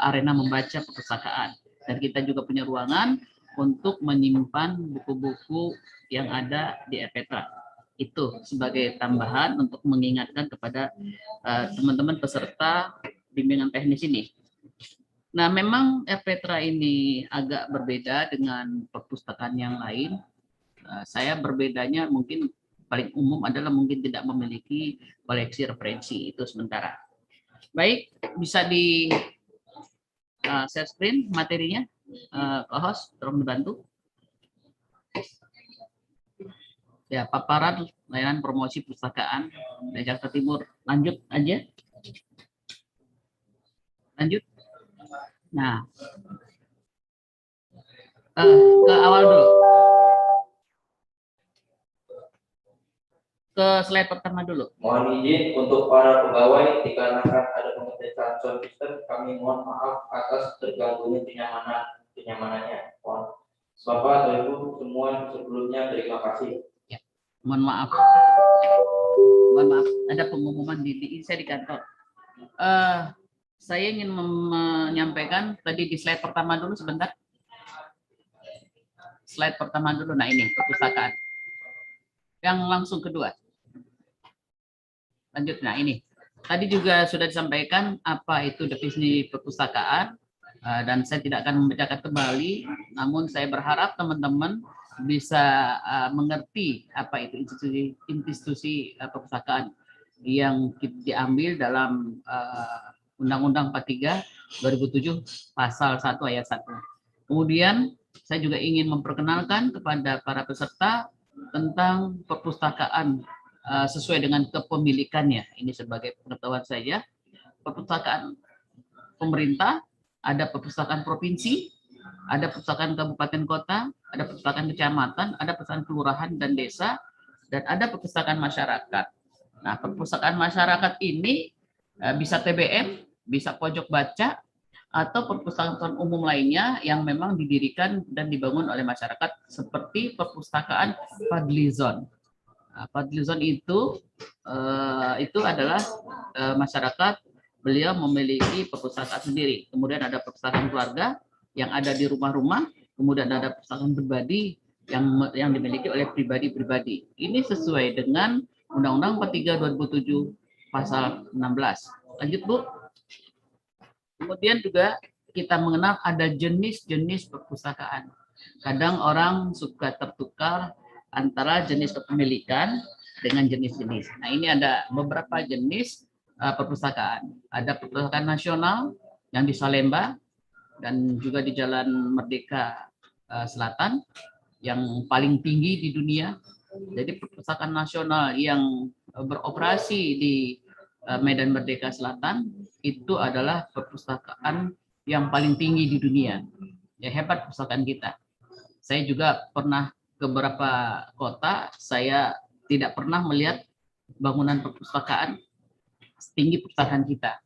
arena membaca perpustakaan. Dan kita juga punya ruangan untuk menyimpan buku-buku yang ada di Petra. Itu sebagai tambahan untuk mengingatkan kepada teman-teman peserta bimbingan teknis ini. Nah, memang Petra ini agak berbeda dengan perpustakaan yang lain. Saya berbedanya mungkin paling umum adalah mungkin tidak memiliki koleksi referensi itu sementara. Baik, bisa di share screen materinya, co-host, tolong dibantu. Ya, paparan layanan promosi perpustakaan dari Jakarta Timur. Lanjut aja. Lanjut. Nah, ke awal dulu. Ke slide pertama dulu. Mohon izin untuk para pegawai dikarenakan ada pemeriksaan sound system, kami mohon maaf atas terganggunya kenyamanannya. Bapak atau Ibu semua sebelumnya terima kasih. Ya, mohon maaf. Mohon maaf, ada pengumuman saya di kantor. Saya ingin menyampaikan tadi di slide pertama dulu sebentar. Slide pertama dulu. Nah, ini perpustakaan. Yang langsung kedua. Lanjut. Nah, ini. Tadi juga sudah disampaikan apa itu definisi perpustakaan, dan saya tidak akan membacakan kembali, namun saya berharap teman-teman bisa mengerti apa itu institusi perpustakaan yang diambil dalam Undang-Undang 43 2007 pasal 1 ayat 1. Kemudian saya juga ingin memperkenalkan kepada para peserta tentang perpustakaan sesuai dengan kepemilikannya. Ini sebagai pengetahuan saja. Perpustakaan pemerintah, ada perpustakaan provinsi, ada perpustakaan kabupaten kota, ada perpustakaan kecamatan, ada perpustakaan kelurahan dan desa, dan ada perpustakaan masyarakat. Nah, perpustakaan masyarakat ini bisa TBM, bisa pojok baca, atau perpustakaan umum lainnya yang memang didirikan dan dibangun oleh masyarakat seperti perpustakaan Fadlizon. Nah, Fadlizon itu adalah masyarakat, beliau memiliki perpustakaan sendiri. Kemudian ada perpustakaan keluarga yang ada di rumah-rumah, kemudian ada perpustakaan pribadi yang dimiliki oleh pribadi-pribadi. Ini sesuai dengan Undang-Undang 43 2007 pasal 16. Lanjut, Bu. Kemudian juga kita mengenal ada jenis-jenis perpustakaan. Kadang orang suka tertukar antara jenis kepemilikan dengan jenis-jenis. Nah, ini ada beberapa jenis perpustakaan. Ada perpustakaan nasional yang di Salemba dan juga di Jalan Merdeka Selatan yang paling tinggi di dunia. Jadi perpustakaan nasional yang beroperasi di Medan Merdeka Selatan itu adalah perpustakaan yang paling tinggi di dunia. Ya, hebat perpustakaan kita. Saya juga pernah ke beberapa kota, saya tidak pernah melihat bangunan perpustakaan setinggi perpustakaan kita.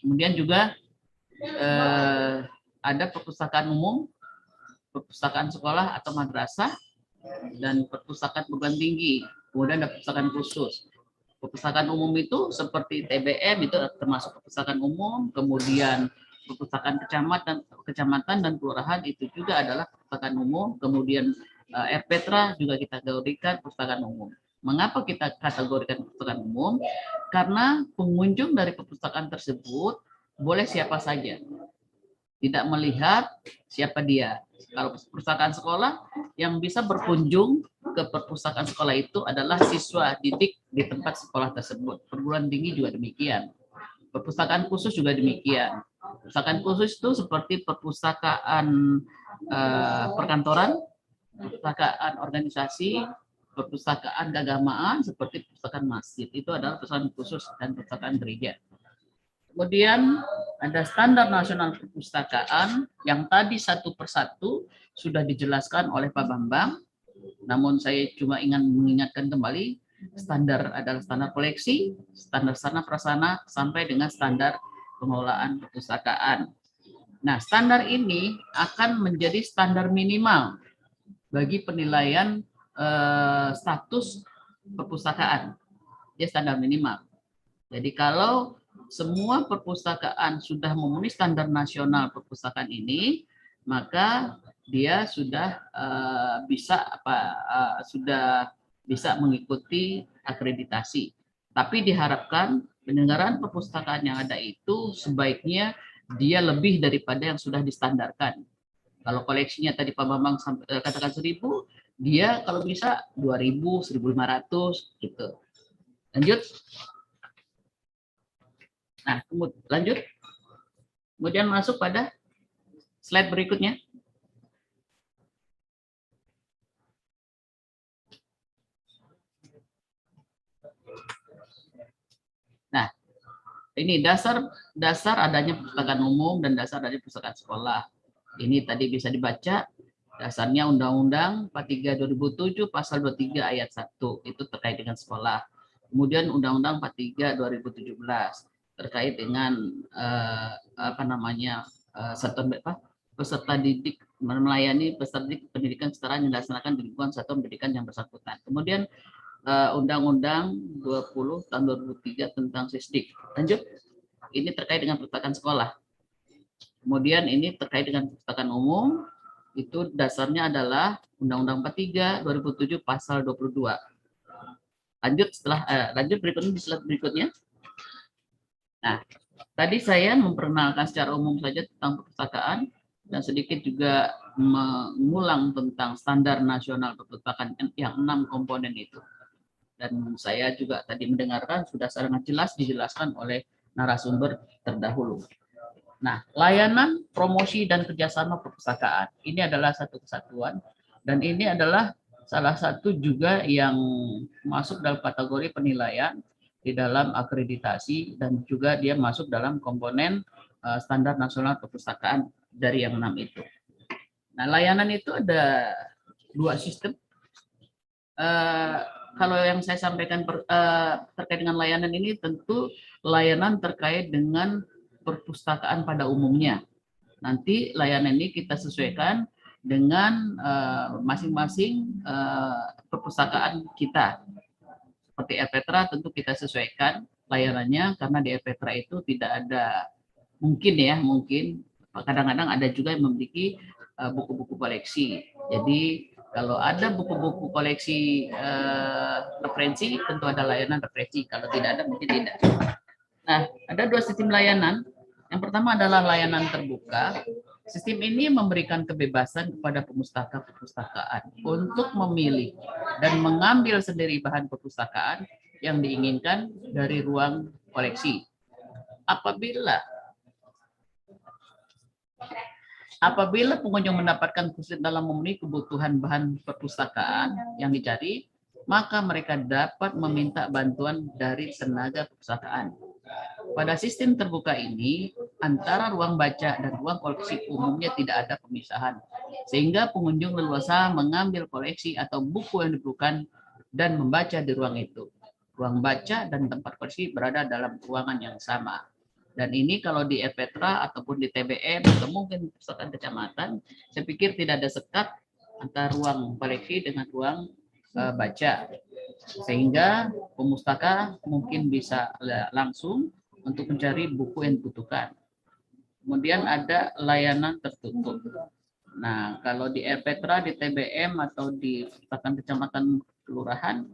Kemudian juga ada perpustakaan umum, perpustakaan sekolah atau madrasah, dan perpustakaan perguruan tinggi. Kemudian ada perpustakaan khusus. Perpustakaan umum itu seperti TBM itu termasuk perpustakaan umum, kemudian perpustakaan kecamatan dan kelurahan itu juga adalah perpustakaan umum, kemudian RPtra juga kita kategorikan perpustakaan umum. Mengapa kita kategorikan perpustakaan umum? Karena pengunjung dari perpustakaan tersebut boleh siapa saja, tidak melihat siapa dia. Kalau perpustakaan sekolah, yang bisa berkunjung ke perpustakaan sekolah itu adalah siswa didik di tempat sekolah tersebut. Perguruan tinggi juga demikian. Perpustakaan khusus juga demikian. Perpustakaan khusus itu seperti perpustakaan perkantoran, perpustakaan organisasi, perpustakaan keagamaan seperti perpustakaan masjid. Itu adalah perpustakaan khusus dan perpustakaan gereja. Kemudian ada standar nasional perpustakaan yang tadi satu persatu sudah dijelaskan oleh Pak Bambang. Namun saya cuma ingin mengingatkan kembali, standar adalah standar koleksi, standar sarana prasarana, sampai dengan standar pengelolaan perpustakaan. Nah, standar ini akan menjadi standar minimal bagi penilaian status perpustakaan. Dia standar minimal. Jadi kalau semua perpustakaan sudah memenuhi standar nasional perpustakaan ini, maka dia sudah bisa mengikuti akreditasi. Tapi diharapkan penyelenggaraan perpustakaan yang ada itu sebaiknya dia lebih daripada yang sudah distandarkan. Kalau koleksinya tadi Pak Bambang katakan 1000, dia kalau bisa 2.000, 1.500 gitu. Lanjut. Nah, lanjut. Kemudian masuk pada slide berikutnya. Nah, ini dasar adanya perpustakaan umum dan dasar adanya perpustakaan sekolah. Ini tadi bisa dibaca, dasarnya Undang-Undang 43 2007 pasal 23 ayat 1 itu terkait dengan sekolah. Kemudian Undang-Undang 43 2017 terkait dengan peserta didik, melayani peserta didik pendidikan setara yang dilaksanakan di lingkungan satuan pendidikan yang bersangkutan. Kemudian Undang-Undang 20 tahun 2003 tentang Sisdik. Lanjut, ini terkait dengan perpustakaan sekolah. Kemudian ini terkait dengan perpustakaan umum, itu dasarnya adalah Undang-Undang 43 2007 pasal 22. Lanjut berikutnya di slide berikutnya. Nah, tadi saya memperkenalkan secara umum saja tentang perpustakaan dan sedikit juga mengulang tentang standar nasional perpustakaan yang 6 komponen itu. Dan saya juga tadi mendengarkan sudah sangat jelas dijelaskan oleh narasumber terdahulu. Nah, layanan, promosi, dan kerjasama perpustakaan. Ini adalah satu kesatuan. Dan ini adalah salah satu juga yang masuk dalam kategori penilaian di dalam akreditasi. Dan juga dia masuk dalam komponen standar nasional perpustakaan dari yang 6 itu. Nah, layanan itu ada 2 sistem. Kalau yang saya sampaikan terkait dengan layanan ini tentu layanan terkait dengan perpustakaan pada umumnya. Nanti layanan ini kita sesuaikan dengan masing-masing perpustakaan kita. Seperti Erpetra tentu kita sesuaikan layanannya karena di Erpetra itu tidak ada mungkin kadang-kadang ada juga yang memiliki buku-buku koleksi. Jadi kalau ada buku-buku koleksi referensi tentu ada layanan referensi. Kalau tidak ada mungkin tidak. Nah, ada 2 sistem layanan. Yang pertama adalah layanan terbuka. Sistem ini memberikan kebebasan kepada pemustaka perpustakaan untuk memilih dan mengambil sendiri bahan perpustakaan yang diinginkan dari ruang koleksi. Apabila pengunjung mendapatkan kesulitan dalam memenuhi kebutuhan bahan perpustakaan yang dicari, maka mereka dapat meminta bantuan dari tenaga perpustakaan. Pada sistem terbuka ini, antara ruang baca dan ruang koleksi umumnya tidak ada pemisahan, sehingga pengunjung leluasa mengambil koleksi atau buku yang diperlukan dan membaca di ruang itu. Ruang baca dan tempat koleksi berada dalam ruangan yang sama. Dan ini kalau di Erpetra ataupun di TBM atau mungkin perpustakaan kecamatan, saya pikir tidak ada sekat antara ruang koleksi dengan ruang baca. Sehingga pemustaka mungkin bisa langsung untuk mencari buku yang dibutuhkan. Kemudian ada layanan tertutup. Nah, kalau di Erpetra, di TBM atau di perpustakaan kecamatan kelurahan,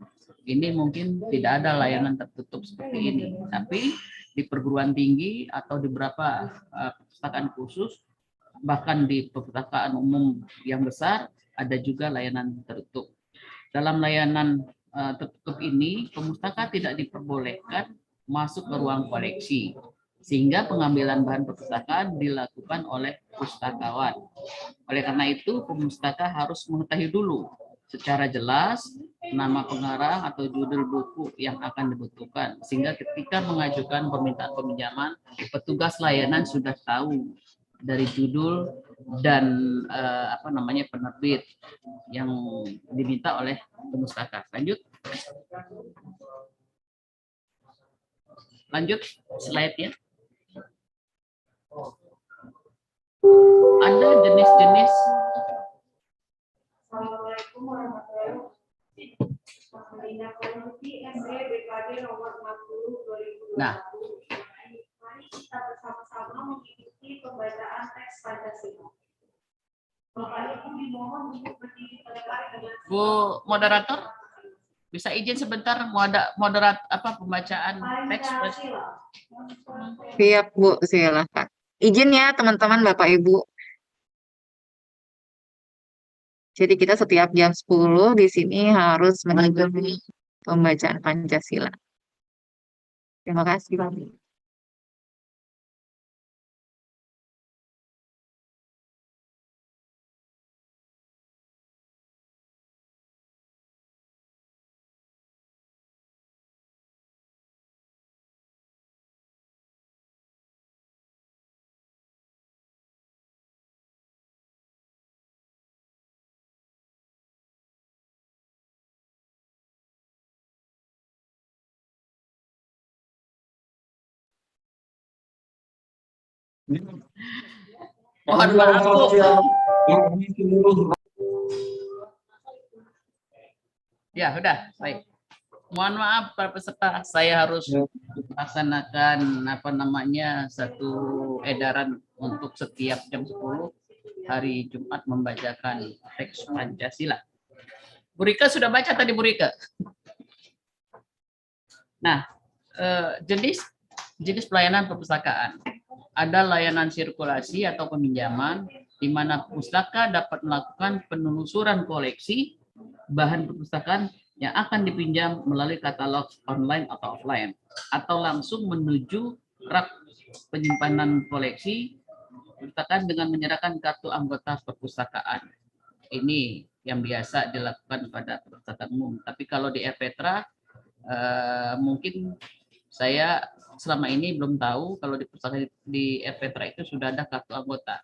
ini mungkin tidak ada layanan tertutup seperti ini. Tapi di perguruan tinggi atau di beberapa perpustakaan khusus, bahkan di perpustakaan umum yang besar, ada juga layanan tertutup. Dalam layanan tertutup ini, pemustaka tidak diperbolehkan masuk ke ruang koleksi, sehingga pengambilan bahan perpustakaan dilakukan oleh pustakawan. Oleh karena itu, pemustaka harus mengetahui dulu secara jelas nama pengarang atau judul buku yang akan dibutuhkan, sehingga ketika mengajukan permintaan peminjaman, petugas layanan sudah tahu dari judul dan penerbit yang diminta oleh pemustaka. Lanjut slide-nya. Ada jenis-jenis. Assalamualaikum warahmatullahi wabarakatuh. Nah, mari kita bersama-sama mengikuti pembacaan teks Pancasila. Bapak Ibu dimohon untuk berdiri pada dengan Bu moderator, bisa izin sebentar pembacaan teks Pancasila. Siap, Bu, silakan. Izin ya teman-teman Bapak Ibu. Jadi kita setiap jam 10 di sini harus mengikuti pembacaan Pancasila. Terima kasih, Pak. Mohon maaf, Bu. Ya, udah, baik. Mohon maaf para peserta, saya harus laksanakan satu edaran untuk setiap jam 10 hari Jumat membacakan teks Pancasila. Bu Rika sudah baca tadi, Bu Rika. Nah, jenis pelayanan perpustakaan. Ada layanan sirkulasi atau peminjaman, di mana pustaka dapat melakukan penelusuran koleksi bahan perpustakaan yang akan dipinjam melalui katalog online atau offline, atau langsung menuju rak penyimpanan koleksi perpustakaan dengan menyerahkan kartu anggota perpustakaan. Ini yang biasa dilakukan pada perpustakaan umum. Tapi kalau di Erpetra, mungkin saya selama ini belum tahu kalau di perpustakaan di Erpetra itu sudah ada kartu anggota.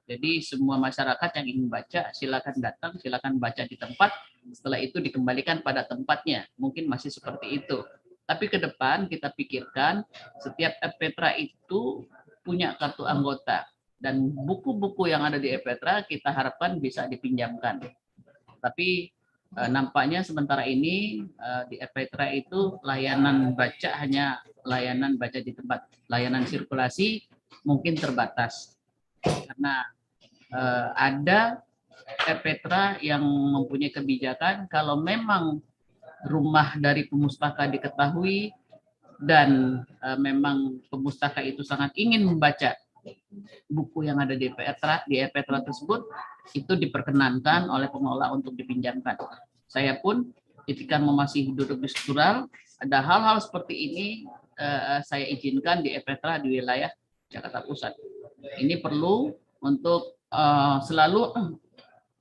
Jadi semua masyarakat yang ingin baca silakan datang, silakan baca di tempat. Setelah itu dikembalikan pada tempatnya. Mungkin masih seperti itu. Tapi ke depan kita pikirkan setiap Erpetra itu punya kartu anggota, dan buku-buku yang ada di Erpetra kita harapkan bisa dipinjamkan. Tapi nampaknya sementara ini di Erpetra itu layanan baca hanya layanan baca di tempat. Layanan sirkulasi mungkin terbatas karena ada Erpetra yang mempunyai kebijakan kalau memang rumah dari pemustaka diketahui dan memang pemustaka itu sangat ingin membaca buku yang ada di Erpetra tersebut, itu diperkenankan oleh pengelola untuk dipinjamkan. Saya pun ketika masih duduk di struktural, ada hal-hal seperti ini saya izinkan di Erpetra di wilayah Jakarta Pusat. Ini perlu untuk selalu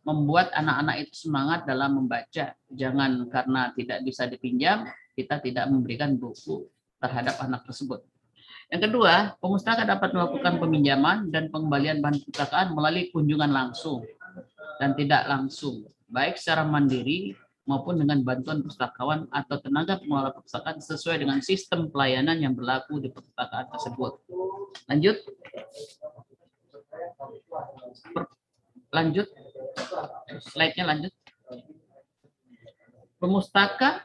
membuat anak-anak itu semangat dalam membaca. Jangan karena tidak bisa dipinjam, kita tidak memberikan buku terhadap anak tersebut. Yang kedua, pemustaka dapat melakukan peminjaman dan pengembalian bahan perpustakaan melalui kunjungan langsung dan tidak langsung, baik secara mandiri maupun dengan bantuan pustakawan atau tenaga pengelola perpustakaan sesuai dengan sistem pelayanan yang berlaku di perpustakaan tersebut. Lanjut. Lanjut. Slide-nya lanjut. Pemustaka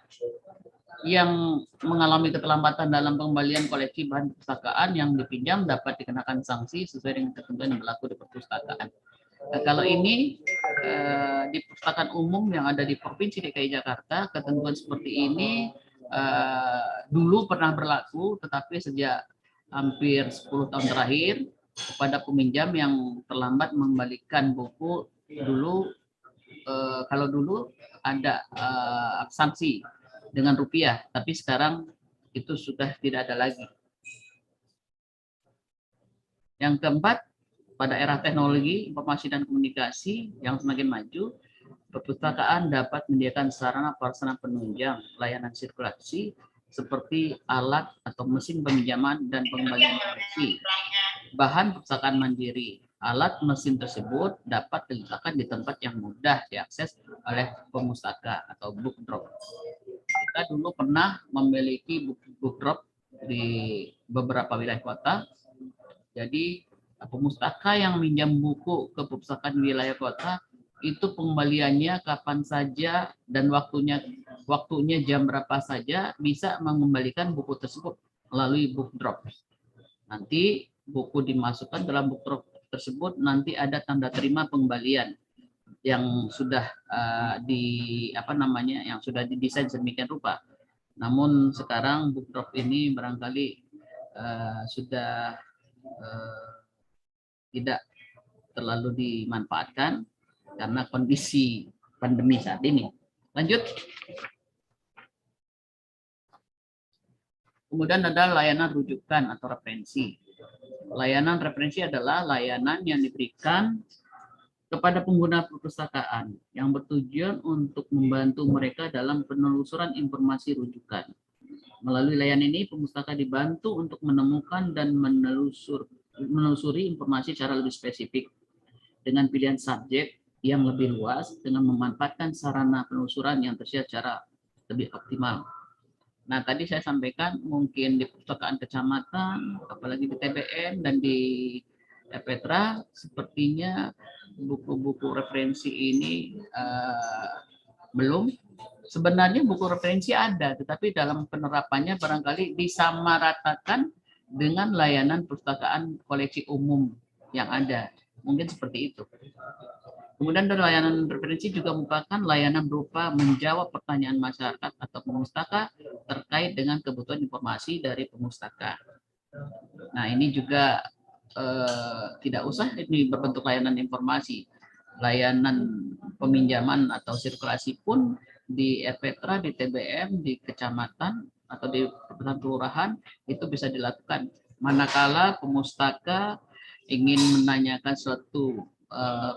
yang mengalami keterlambatan dalam pengembalian koleksi bahan perpustakaan yang dipinjam dapat dikenakan sanksi sesuai dengan ketentuan yang berlaku di perpustakaan. Nah, kalau ini di perpustakaan umum yang ada di Provinsi DKI Jakarta, ketentuan seperti ini dulu pernah berlaku, tetapi sejak hampir 10 tahun terakhir kepada peminjam yang terlambat mengembalikan buku dulu, kalau dulu ada sanksi dengan rupiah, tapi sekarang itu sudah tidak ada lagi. Yang keempat, pada era teknologi informasi dan komunikasi yang semakin maju, perpustakaan dapat menyediakan sarana prasarana penunjang layanan sirkulasi seperti alat atau mesin peminjaman dan pengembalian koleksi bahan perpustakaan mandiri. Alat mesin tersebut dapat diletakkan di tempat yang mudah diakses oleh pemustaka atau book drop. Kita dulu pernah memiliki book drop di beberapa wilayah kota. Jadi pemustaka yang minjam buku ke perpustakaan wilayah kota itu pengembaliannya kapan saja dan waktunya jam berapa saja bisa mengembalikan buku tersebut melalui book drop. Nanti buku dimasukkan dalam book drop tersebut, nanti ada tanda terima pengembalian yang sudah yang sudah didesain sedemikian rupa. Namun sekarang book drop ini barangkali sudah tidak terlalu dimanfaatkan. karena kondisi pandemi saat ini. Lanjut. Kemudian ada layanan rujukan atau referensi. Layanan referensi adalah layanan yang diberikan kepada pengguna perpustakaan yang bertujuan untuk membantu mereka dalam penelusuran informasi rujukan. Melalui layanan ini, pemustaka dibantu untuk menemukan dan menelusuri informasi secara lebih spesifik dengan pilihan subjek yang lebih luas dengan memanfaatkan sarana penelusuran yang tersedia secara lebih optimal. Nah, tadi saya sampaikan mungkin di perpustakaan kecamatan, apalagi di TBM dan di Petra, sepertinya buku-buku referensi ini belum. Sebenarnya buku referensi ada, tetapi dalam penerapannya barangkali disamaratakan dengan layanan perpustakaan koleksi umum yang ada. Mungkin seperti itu. Kemudian dari layanan referensi juga merupakan layanan berupa menjawab pertanyaan masyarakat atau pemustaka terkait dengan kebutuhan informasi dari pemustaka. Nah, ini juga tidak usah ini berbentuk layanan informasi. Layanan peminjaman atau sirkulasi pun di Petra, di TBM, di kecamatan atau di kelurahan itu bisa dilakukan. Manakala pemustaka ingin menanyakan suatu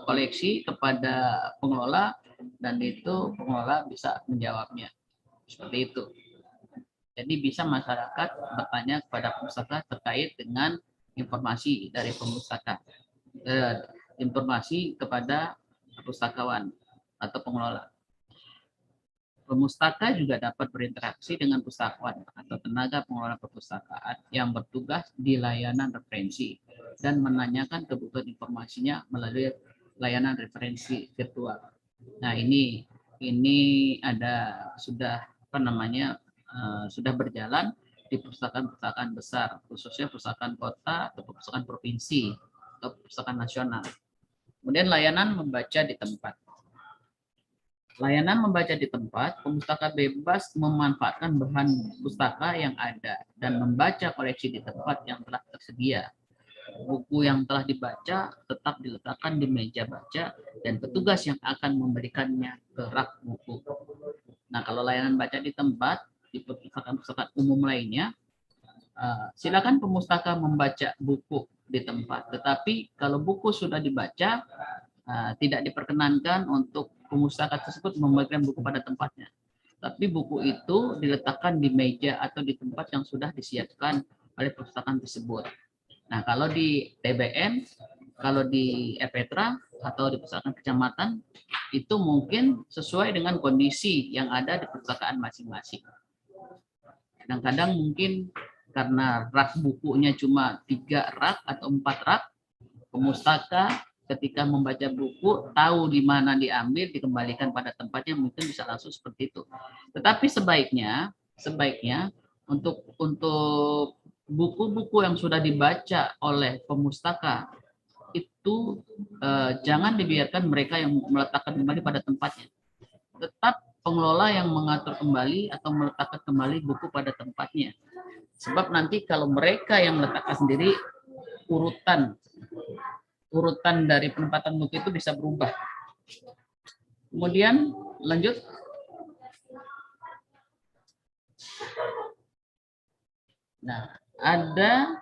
koleksi kepada pengelola dan itu pengelola bisa menjawabnya. Seperti itu. Jadi bisa masyarakat bertanya kepada pemustaka terkait dengan informasi dari pemustaka. Informasi kepada pustakawan atau pengelola. Pemustaka juga dapat berinteraksi dengan pustakawan atau tenaga pengelola perpustakaan yang bertugas di layanan referensi dan menanyakan kebutuhan informasinya melalui layanan referensi virtual. Nah, ini ada sudah sudah berjalan di perpustakaan-perpustakaan besar, khususnya perpustakaan kota atau perpustakaan provinsi atau perpustakaan nasional. Kemudian layanan membaca di tempat. Layanan membaca di tempat, pemustaka bebas memanfaatkan bahan pustaka yang ada dan membaca koleksi di tempat yang telah tersedia. Buku yang telah dibaca tetap diletakkan di meja baca dan petugas yang akan memberikannya ke rak buku. Nah, kalau layanan baca di tempat, di perpustakaan umum lainnya, silakan pemustaka membaca buku di tempat. Tetapi kalau buku sudah dibaca, tidak diperkenankan untuk pemustaka tersebut memberikan buku pada tempatnya. Tapi buku itu diletakkan di meja atau di tempat yang sudah disiapkan oleh perpustakaan tersebut. Nah, kalau di TBM, kalau di Petra atau di perpustakaan kecamatan, itu mungkin sesuai dengan kondisi yang ada di perpustakaan masing-masing. Kadang-kadang mungkin karena rak bukunya cuma 3 rak atau 4 rak, pemustaka ketika membaca buku tahu di mana diambil, dikembalikan pada tempatnya, mungkin bisa langsung seperti itu. Tetapi sebaiknya untuk buku-buku yang sudah dibaca oleh pemustaka itu jangan dibiarkan mereka yang meletakkan kembali pada tempatnya. Tetap pengelola yang mengatur kembali atau meletakkan kembali buku pada tempatnya. Sebab nanti kalau mereka yang meletakkan sendiri, urutan dari penempatan buku itu bisa berubah. Kemudian lanjut. Nah, ada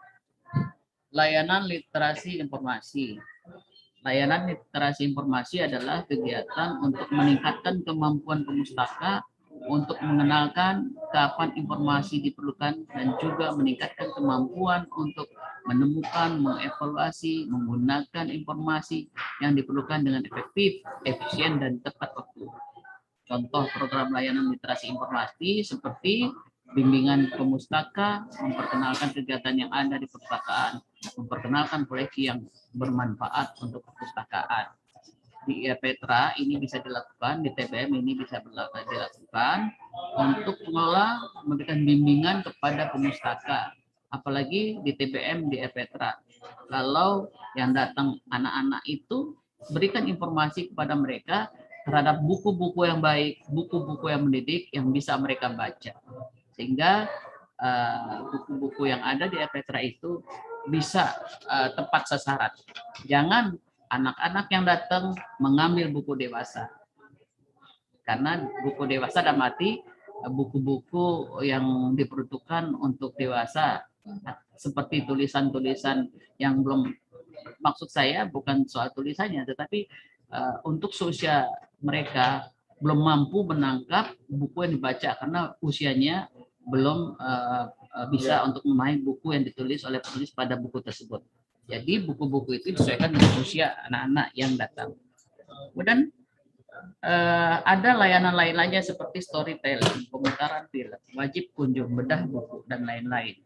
layanan literasi informasi. Layanan literasi informasi adalah kegiatan untuk meningkatkan kemampuan pemustaka untuk mengenalkan kapan informasi diperlukan dan juga meningkatkan kemampuan untuk menemukan, mengevaluasi, menggunakan informasi yang diperlukan dengan efektif, efisien, dan tepat waktu. Contoh program layanan literasi informasi seperti bimbingan pemustaka, memperkenalkan kegiatan yang ada di perpustakaan, memperkenalkan koleksi yang bermanfaat untuk perpustakaan. Di Petra ini bisa dilakukan, di TBM ini bisa dilakukan untuk pengelola memberikan bimbingan kepada pemustaka, apalagi di TBM di Petra. Kalau yang datang anak-anak itu, berikan informasi kepada mereka terhadap buku-buku yang baik, buku-buku yang mendidik yang bisa mereka baca, sehingga buku-buku yang ada di Petra itu bisa tepat sasaran. Jangan anak-anak yang datang mengambil buku dewasa. Karena buku dewasa dalam arti buku-buku yang diperuntukkan untuk dewasa, seperti tulisan-tulisan yang belum, maksud saya bukan soal tulisannya, tetapi untuk seusia mereka belum mampu menangkap buku yang dibaca karena usianya belum bisa untuk memahami buku yang ditulis oleh penulis pada buku tersebut. Jadi buku-buku itu disesuaikan dengan usia anak-anak yang datang. Kemudian ada layanan lain lainnya seperti storytelling, pemutaran film, wajib kunjung, bedah buku, dan lain-lain.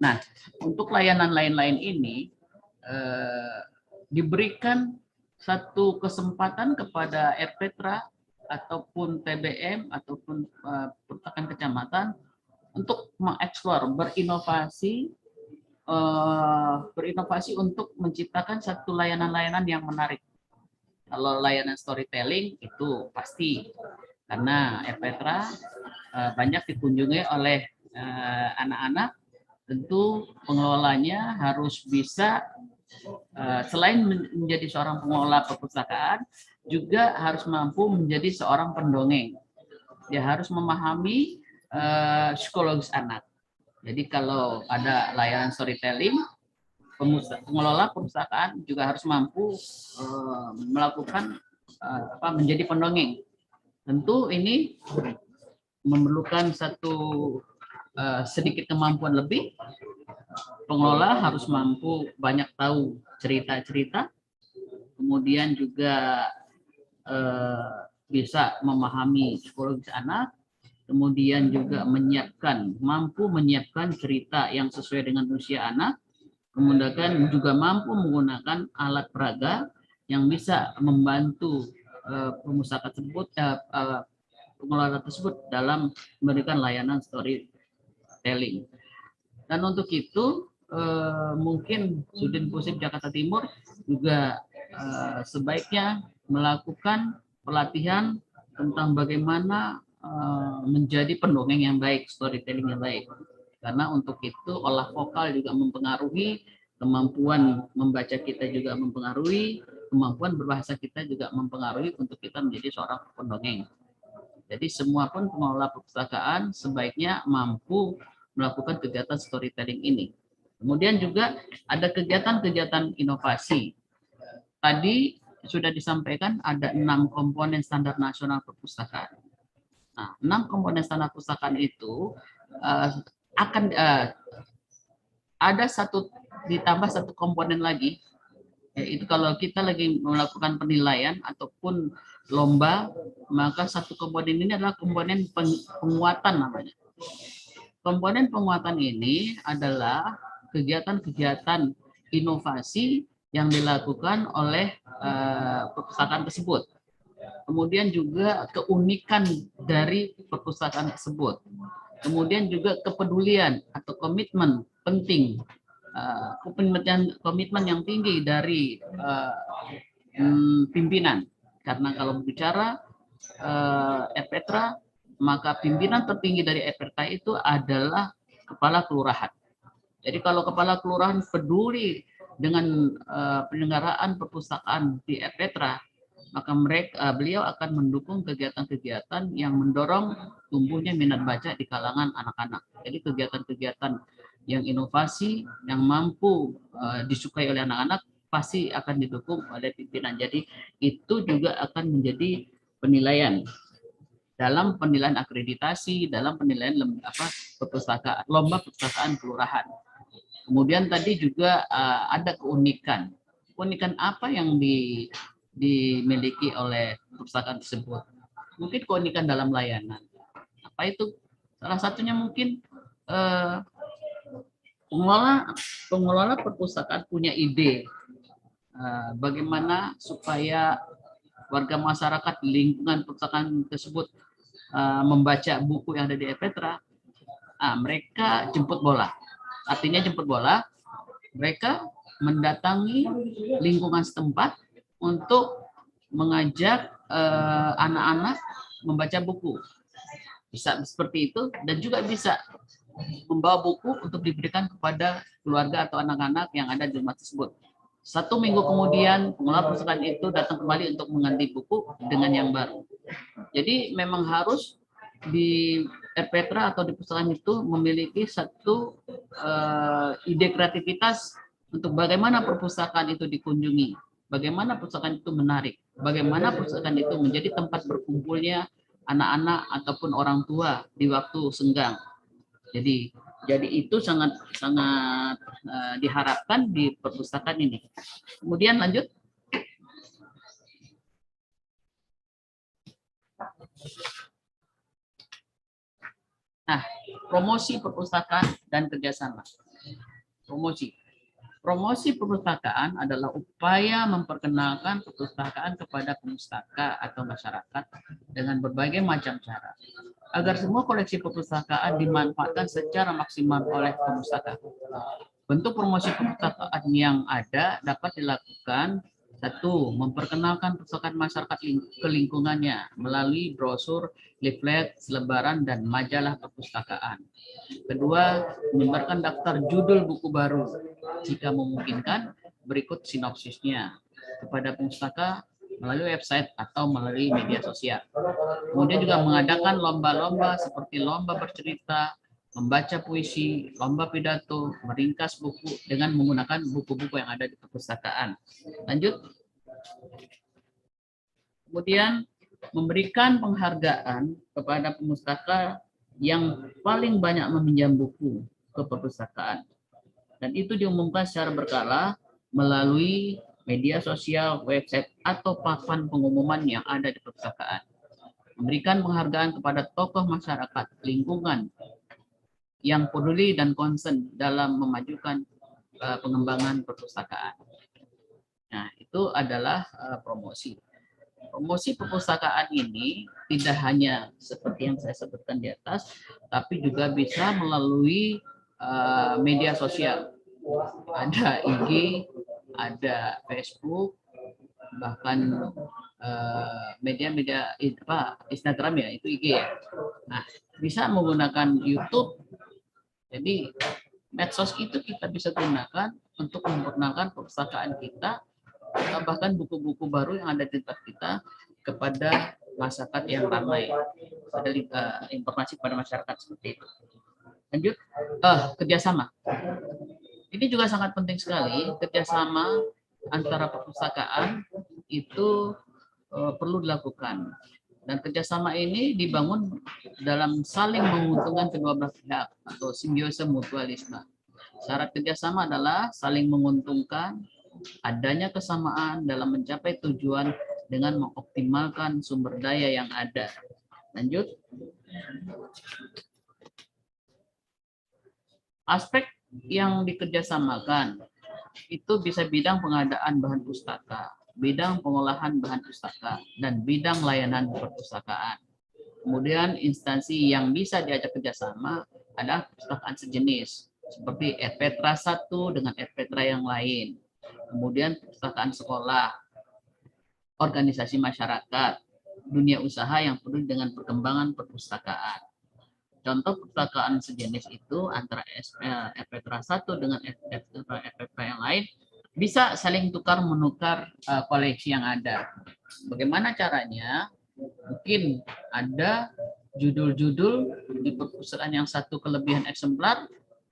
Nah, untuk layanan lain-lain ini diberikan satu kesempatan kepada RPTRA ataupun TBM ataupun perpustakaan kecamatan untuk mengeksplor, berinovasi untuk menciptakan satu layanan-layanan yang menarik. Kalau layanan storytelling itu pasti, karena RPTRA banyak dikunjungi oleh anak-anak, tentu pengelolanya harus bisa selain menjadi seorang pengelola perpustakaan, juga harus mampu menjadi seorang pendongeng. Dia harus memahami psikologis anak. Jadi kalau ada layanan storytelling, pengelola perpustakaan juga harus mampu melakukan menjadi pendongeng. Tentu ini memerlukan satu sedikit kemampuan lebih. Pengelola harus mampu banyak tahu cerita-cerita, kemudian juga bisa memahami psikologis anak, kemudian juga mampu menyiapkan cerita yang sesuai dengan usia anak, kemudian juga mampu menggunakan alat peraga yang bisa membantu pengusaha tersebut, pengelola tersebut dalam memberikan layanan storytelling. Dan untuk itu mungkin Sudin Pusip Jakarta Timur juga sebaiknya melakukan pelatihan tentang bagaimana menjadi pendongeng yang baik, storytelling yang baik. Karena untuk itu olah vokal juga mempengaruhi, kemampuan membaca kita juga mempengaruhi, kemampuan berbahasa kita juga mempengaruhi untuk kita menjadi seorang pendongeng. Jadi semua pun pengelola perpustakaan sebaiknya mampu melakukan kegiatan storytelling ini. Kemudian juga ada kegiatan-kegiatan inovasi. Tadi sudah disampaikan ada 6 komponen standar nasional perpustakaan. Nah, 6 komponen standar perpustakaan itu akan ada ditambah satu komponen lagi, yaitu kalau kita lagi melakukan penilaian ataupun lomba, maka satu komponen ini adalah komponen penguatan namanya. Komponen penguatan ini adalah kegiatan-kegiatan inovasi yang dilakukan oleh perpustakaan tersebut. Kemudian juga keunikan dari perpustakaan tersebut. Kemudian juga kepedulian atau komitmen penting, komitmen yang tinggi dari pimpinan. Karena kalau bicara RPTRA, maka pimpinan tertinggi dari RPTRA itu adalah kepala kelurahan. Jadi kalau kepala kelurahan peduli dengan penyelenggaraan perpustakaan di RPTRA, maka beliau akan mendukung kegiatan-kegiatan yang mendorong tumbuhnya minat baca di kalangan anak-anak. Jadi kegiatan-kegiatan yang inovasi, yang mampu disukai oleh anak-anak, pasti akan didukung oleh pimpinan. Jadi itu juga akan menjadi penilaian dalam penilaian akreditasi, dalam penilaian perpustakaan, lomba perpustakaan kelurahan. Kemudian tadi juga ada keunikan. Keunikan apa yang dimiliki oleh perpustakaan tersebut? Mungkin keunikan dalam layanan. Apa itu? Salah satunya mungkin pengelola perpustakaan punya ide bagaimana supaya warga masyarakat di lingkungan perpustakaan tersebut membaca buku yang ada di RPTRA. Mereka jemput bola. Artinya jemput bola, mereka mendatangi lingkungan setempat untuk mengajak anak-anak membaca buku. Bisa seperti itu, dan juga bisa membawa buku untuk diberikan kepada keluarga atau anak-anak yang ada di rumah tersebut. 1 minggu kemudian pengelola perpustakaan itu datang kembali untuk mengganti buku dengan yang baru. Jadi memang harus di Erpetra atau di perpustakaan itu memiliki satu ide kreativitas untuk bagaimana perpustakaan itu dikunjungi, bagaimana perpustakaan itu menarik, bagaimana perpustakaan itu menjadi tempat berkumpulnya anak-anak ataupun orang tua di waktu senggang. Jadi itu sangat diharapkan di perpustakaan ini. Kemudian lanjut. Nah, promosi perpustakaan dan kerjasama. Promosi perpustakaan adalah upaya memperkenalkan perpustakaan kepada pemustaka atau masyarakat dengan berbagai macam cara, agar semua koleksi perpustakaan dimanfaatkan secara maksimal oleh pemustaka. Bentuk promosi perpustakaan yang ada dapat dilakukan: 1. Memperkenalkan perpustakaan masyarakat ke lingkungannya melalui brosur, leaflet, selebaran, dan majalah perpustakaan. 2. Menyebarkan daftar judul buku baru. Jika memungkinkan, berikut sinopsisnya kepada pemustaka melalui website atau melalui media sosial. Kemudian juga mengadakan lomba-lomba seperti lomba bercerita, membaca puisi, lomba pidato, meringkas buku dengan menggunakan buku-buku yang ada di perpustakaan. Lanjut. Kemudian memberikan penghargaan kepada pemustaka yang paling banyak meminjam buku ke perpustakaan. Dan itu diumumkan secara berkala melalui media sosial, website, atau papan pengumuman yang ada di perpustakaan. Memberikan penghargaan kepada tokoh masyarakat, lingkungan yang peduli dan concern dalam memajukan pengembangan perpustakaan. Nah, itu adalah promosi. Promosi perpustakaan ini tidak hanya seperti yang saya sebutkan di atas, tapi juga bisa melalui media sosial. Ada IG, ada Facebook, bahkan media-media Instagram ya, itu IG ya. Nah, bisa menggunakan YouTube. Jadi medsos itu kita bisa gunakan untuk memperkenalkan perpustakaan kita, bahkan buku-buku baru yang ada di tempat kita kepada masyarakat yang ramai. Ada informasi kepada masyarakat seperti itu. Lanjut, kerjasama. Ini juga sangat penting sekali, kerjasama antara perpustakaan itu perlu dilakukan. Dan kerjasama ini dibangun dalam saling menguntungkan kedua belah pihak atau simbiosis mutualisme. Syarat kerjasama adalah saling menguntungkan, adanya kesamaan dalam mencapai tujuan dengan mengoptimalkan sumber daya yang ada. Lanjut. Aspek yang dikerjasamakan itu bisa bidang pengadaan bahan pustaka, bidang pengolahan bahan pustaka, dan bidang layanan perpustakaan. Kemudian instansi yang bisa diajak kerjasama adalah perpustakaan sejenis, seperti Erpetra 1 dengan Erpetra yang lain. Kemudian perpustakaan sekolah, organisasi masyarakat, dunia usaha yang peduli dengan perkembangan perpustakaan. Contoh perpustakaan sejenis itu antara Erpetra 1 dengan Erpetra yang lain bisa saling tukar menukar koleksi yang ada. Bagaimana caranya? Mungkin ada judul-judul di perpustakaan yang satu kelebihan eksemplar,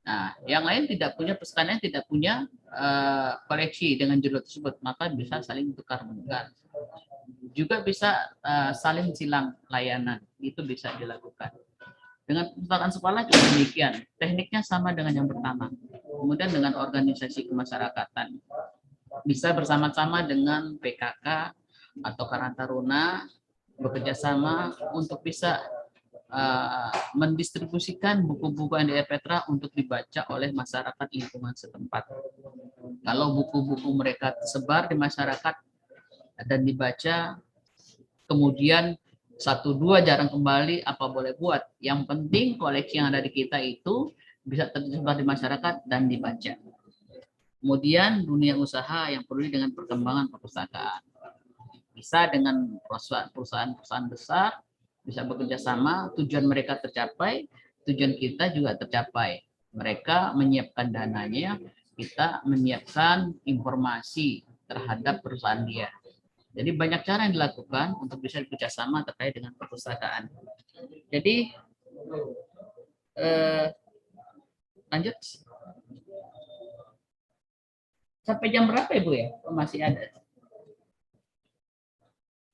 nah yang lain tidak punya, perpustakaan yang tidak punya koleksi dengan judul tersebut, maka bisa saling tukar menukar. Juga bisa saling silang layanan, itu bisa dilakukan. Dengan perpustakaan sekolah juga demikian, tekniknya sama dengan yang pertama. Kemudian dengan organisasi kemasyarakatan, bisa bersama-sama dengan PKK atau Karang Taruna bekerja sama untuk bisa mendistribusikan buku-buku yang di Erpetra untuk dibaca oleh masyarakat lingkungan setempat. Kalau buku-buku mereka tersebar di masyarakat dan dibaca, kemudian 1-2 jarang kembali, apa boleh buat. Yang penting koleksi yang ada di kita itu bisa tersebar di masyarakat dan dibaca. Kemudian dunia usaha yang peduli dengan perkembangan perpustakaan. Bisa dengan perusahaan-perusahaan besar, bisa bekerja sama, tujuan mereka tercapai, tujuan kita juga tercapai. Mereka menyiapkan dananya, kita menyiapkan informasi terhadap perusahaan dia. Jadi banyak cara yang dilakukan untuk bisa bekerjasama terkait dengan perpustakaan. Jadi lanjut. Sampai jam berapa Ibu ya? Oh, masih ada.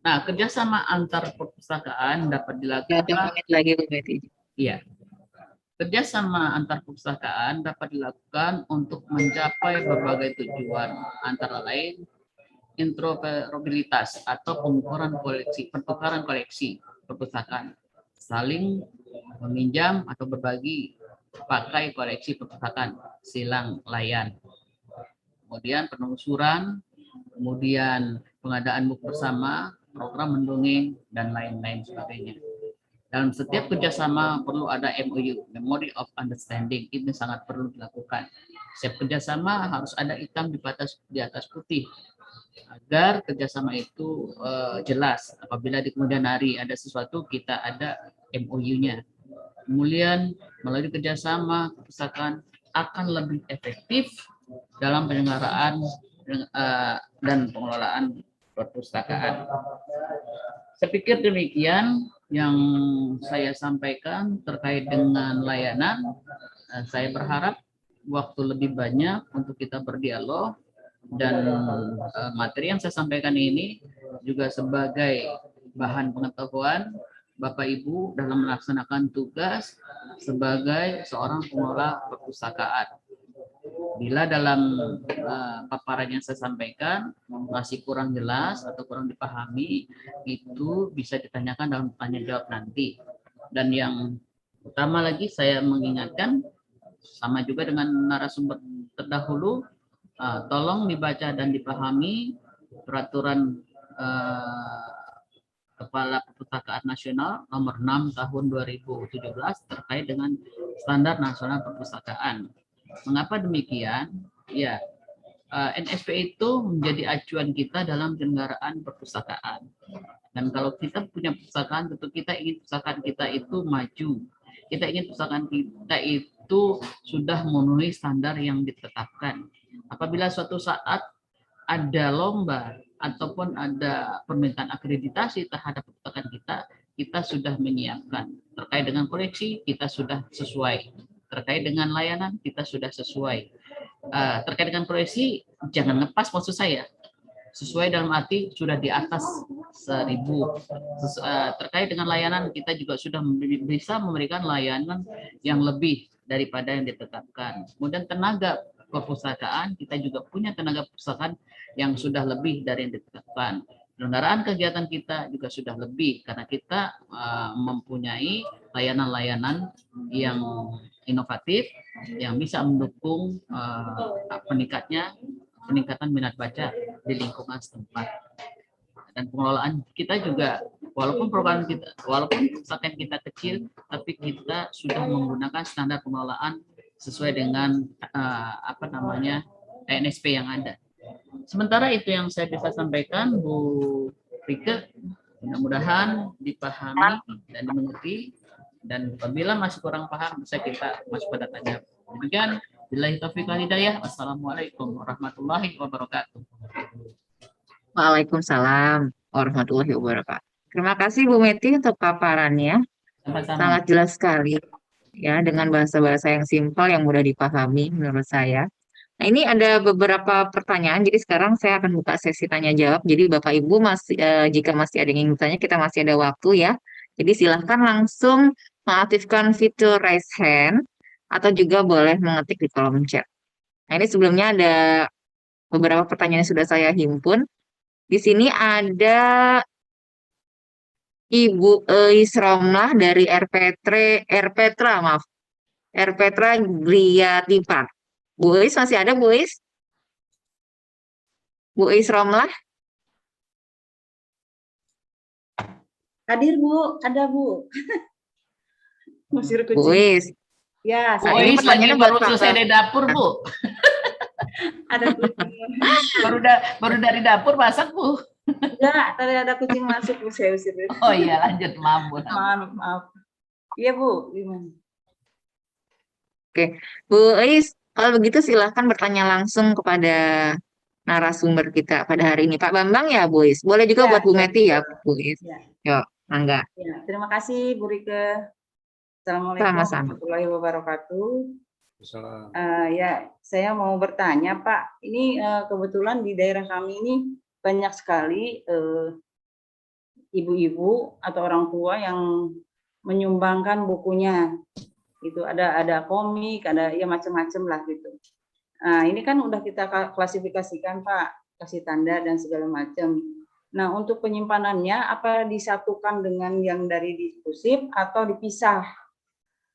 Nah, kerjasama antar perpustakaan dapat dilakukan. 2 menit lagi Bu Betty. Iya. Kerjasama antar perpustakaan dapat dilakukan untuk mencapai berbagai tujuan, antara lain interoperabilitas atau pengukuran koleksi, pertukaran koleksi perpustakaan, saling meminjam atau berbagi pakai koleksi perpustakaan, silang layan, kemudian penelusuran, kemudian pengadaan buku bersama, program mendongeng, dan lain-lain sebagainya. Dalam setiap kerjasama perlu ada MOU, Memory of Understanding. Ini sangat perlu dilakukan. Setiap kerjasama harus ada hitam di atas putih, agar kerjasama itu jelas. Apabila di kemudian hari ada sesuatu, kita ada MOU-nya. Kemudian melalui kerjasama perpustakaan akan lebih efektif dalam penyelenggaraan dan pengelolaan perpustakaan. Saya pikir demikian yang saya sampaikan terkait dengan layanan. Saya berharap waktu lebih banyak untuk kita berdialog, dan materi yang saya sampaikan ini juga sebagai bahan pengetahuan Bapak Ibu dalam melaksanakan tugas sebagai seorang pengelola perpustakaan. Bila dalam paparan yang saya sampaikan masih kurang jelas atau kurang dipahami, itu bisa ditanyakan dalam tanya jawab nanti. Dan yang utama lagi saya mengingatkan, sama juga dengan narasumber terdahulu, tolong dibaca dan dipahami peraturan Kepala Perpustakaan Nasional nomor 6 tahun 2017 terkait dengan standar nasional perpustakaan. Mengapa demikian? Ya, NSP itu menjadi acuan kita dalam penyelenggaraan perpustakaan. Dan kalau kita punya perpustakaan, tentu kita ingin perpustakaan kita itu maju. Kita ingin perpustakaan kita itu sudah memenuhi standar yang ditetapkan. Apabila suatu saat ada lomba ataupun ada permintaan akreditasi terhadap perpustakaan kita sudah menyiapkan. Terkait dengan koleksi, kita sudah sesuai. Terkait dengan layanan, kita sudah sesuai. Terkait dengan koleksi, jangan ngepas maksud saya. Sesuai dalam arti sudah di atas 1000. Terkait dengan layanan, kita juga sudah bisa memberikan layanan yang lebih daripada yang ditetapkan. Kemudian tenaga perpustakaan, kita juga punya tenaga perpustakaan yang sudah lebih dari yang ditetapkan. Penyelenggaraan kegiatan kita juga sudah lebih, karena kita mempunyai layanan-layanan yang inovatif, yang bisa mendukung peningkatan minat baca di lingkungan setempat. Dan pengelolaan kita juga, walaupun perpustakaan kita kecil, tapi kita sudah menggunakan standar pengelolaan sesuai dengan NSP yang ada. Sementara itu yang saya bisa sampaikan, Bu Rike. Mudah-mudahan dipahami dan dimengerti. Dan apabila masih kurang paham, bisa kita masuk pada tanya. Demikian, billahi taufiq wal hidayah. Wassalamualaikum warahmatullahi wabarakatuh. Waalaikumsalam warahmatullahi wabarakatuh. Terima kasih Bu Meti untuk paparannya. Sama-sama. Sangat jelas sekali ya, dengan bahasa-bahasa yang simpel yang mudah dipahami menurut saya. Nah, ini ada beberapa pertanyaan, jadi sekarang saya akan buka sesi tanya jawab. Jadi Bapak Ibu masih jika masih ada yang ingin bertanya, kita masih ada waktu ya. Jadi silahkan langsung mengaktifkan fitur raise hand atau juga boleh mengetik di kolom chat. Nah, ini sebelumnya ada beberapa pertanyaan yang sudah saya himpun. Di sini ada Ibu Isromlah dari Rpetra Griatipa. Bu Is masih ada, Bu Is? Bu Isromlah? Hadir Bu, ada Bu. Musir Bu kucing. Is. Ya, Bu ini Is lagi pertanyaannya baru buat selesai Pak. dari dapur, Bu. ada kucing. baru dari dapur masak, Bu. Enggak, tadi ada kucing masuk Bu, saya usir. Oh iya, lanjut, maaf, Bu. Maaf. Iya Bu, gimana? Bu Is, Kalau begitu silahkan bertanya langsung kepada narasumber kita pada hari ini. Pak Bambang ya, Bu Is. Boleh juga Ya, buat Bu ya, Meti ya, Bu Is. ya, Yuk, mangga. ya. Terima kasih Bu Rike. Assalamualaikum Sama-sama. warahmatullahi wabarakatuh. Misalnya, Ya, saya mau bertanya, Pak. Ini kebetulan di daerah kami ini banyak sekali ibu-ibu atau orang tua yang menyumbangkan bukunya. Itu ada komik, ada ya macam-macam lah gitu. Nah, ini kan udah kita klasifikasikan, Pak, kasih tanda dan segala macam. Nah, untuk penyimpanannya apa disatukan dengan yang dari diskursif atau dipisah?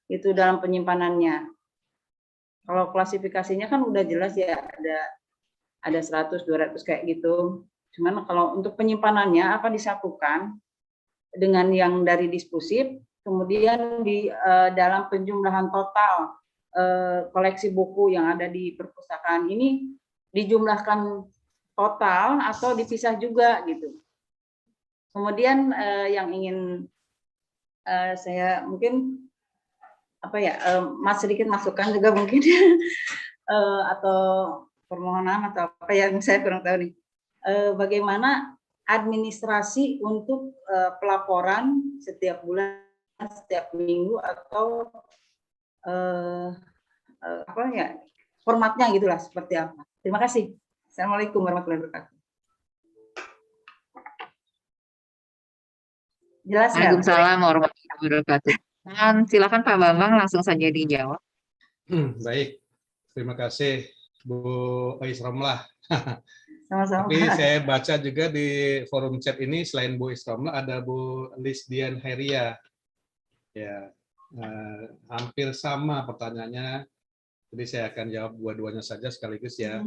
Itu dalam penyimpanannya. Kalau klasifikasinya kan udah jelas ya, ada 100, 200 kayak gitu. Cuman kalau untuk penyimpanannya apa disatukan dengan yang dari diskursif, kemudian di dalam penjumlahan total koleksi buku yang ada di perpustakaan ini dijumlahkan total atau dipisah juga gitu. Kemudian yang ingin saya mungkin Mas sedikit masukan juga mungkin atau permohonan atau apa yang saya kurang tahu nih. Bagaimana administrasi untuk pelaporan setiap bulan, setiap minggu atau formatnya gitulah seperti apa. Terima kasih. Assalamualaikum warahmatullahi wabarakatuh. Jelas nggak? Waalaikumsalam warahmatullahi wabarakatuh. Silakan Pak Bambang langsung saja dijawab. Baik, terima kasih Bu Isromlah. Sama-sama. Tapi saya baca juga di forum chat ini selain Bu Isromlah ada Bu Lisdian Heria. Ya, hampir sama pertanyaannya. Jadi saya akan jawab dua-duanya saja sekaligus ya.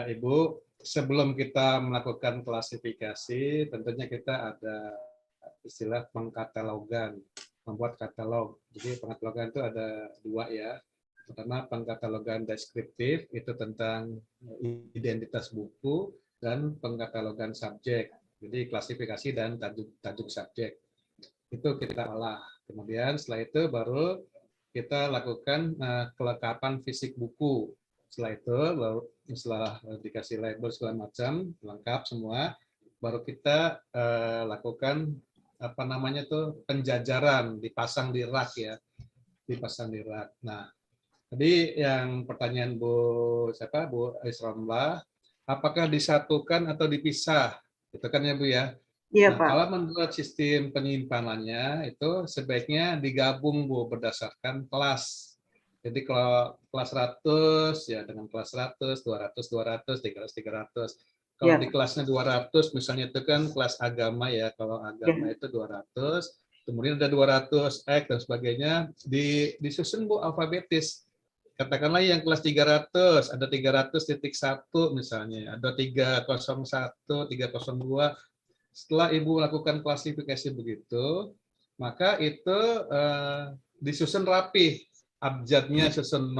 Ibu, sebelum kita melakukan klasifikasi, tentunya kita ada istilah pengkatalogan, membuat katalog. Jadi pengkatalogan itu ada dua ya. Pertama pengkatalogan deskriptif, itu tentang identitas buku, dan pengkatalogan subjek. Jadi klasifikasi dan tajuk subjek. Itu kita olah. Kemudian setelah itu baru kita lakukan kelengkapan fisik buku. Setelah itu, setelah dikasih label segala macam, lengkap semua, baru kita lakukan penjajaran, dipasang di rak ya, dipasang di rak. Nah, tadi yang pertanyaan Bu Isromlah, apakah disatukan atau dipisah? Itu kan ya Bu ya. Iya, Nah, Pak. kalau menurut sistem penyimpanannya itu sebaiknya digabung Bu berdasarkan kelas. Jadi kalau kelas 100 ya dengan kelas 100, 200, 200, 300, 300. Kalau di kelasnya 200 misalnya itu kan kelas agama ya. Kalau agama itu 200, kemudian ada 200 X dan sebagainya disusun Bu alfabetis. Katakanlah yang kelas 300 ada 300.1 misalnya, ada 301, 302. Setelah Ibu lakukan klasifikasi begitu, maka itu disusun rapi, abjadnya susun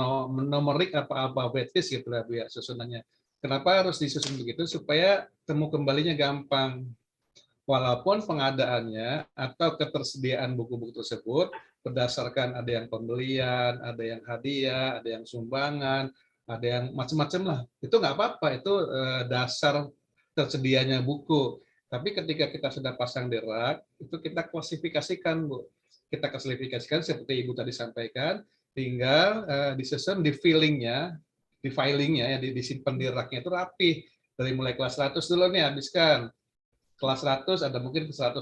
numerik apa alfabetis gitu lah Bu ya susunannya. Kenapa harus disusun begitu? Supaya temu kembalinya gampang. Walaupun pengadaannya atau ketersediaan buku-buku tersebut berdasarkan ada yang pembelian, ada yang hadiah, ada yang sumbangan, ada yang macam-macam lah. Itu nggak apa-apa, itu dasar tersedianya buku. Tapi ketika kita sudah pasang di rak, itu kita klasifikasikan, Bu. Kita klasifikasikan seperti Ibu tadi sampaikan, tinggal disusun di filingnya, ya, disimpan di raknya itu rapi. Dari mulai kelas 100 dulu nih, habiskan. Kelas 100 ada mungkin 101,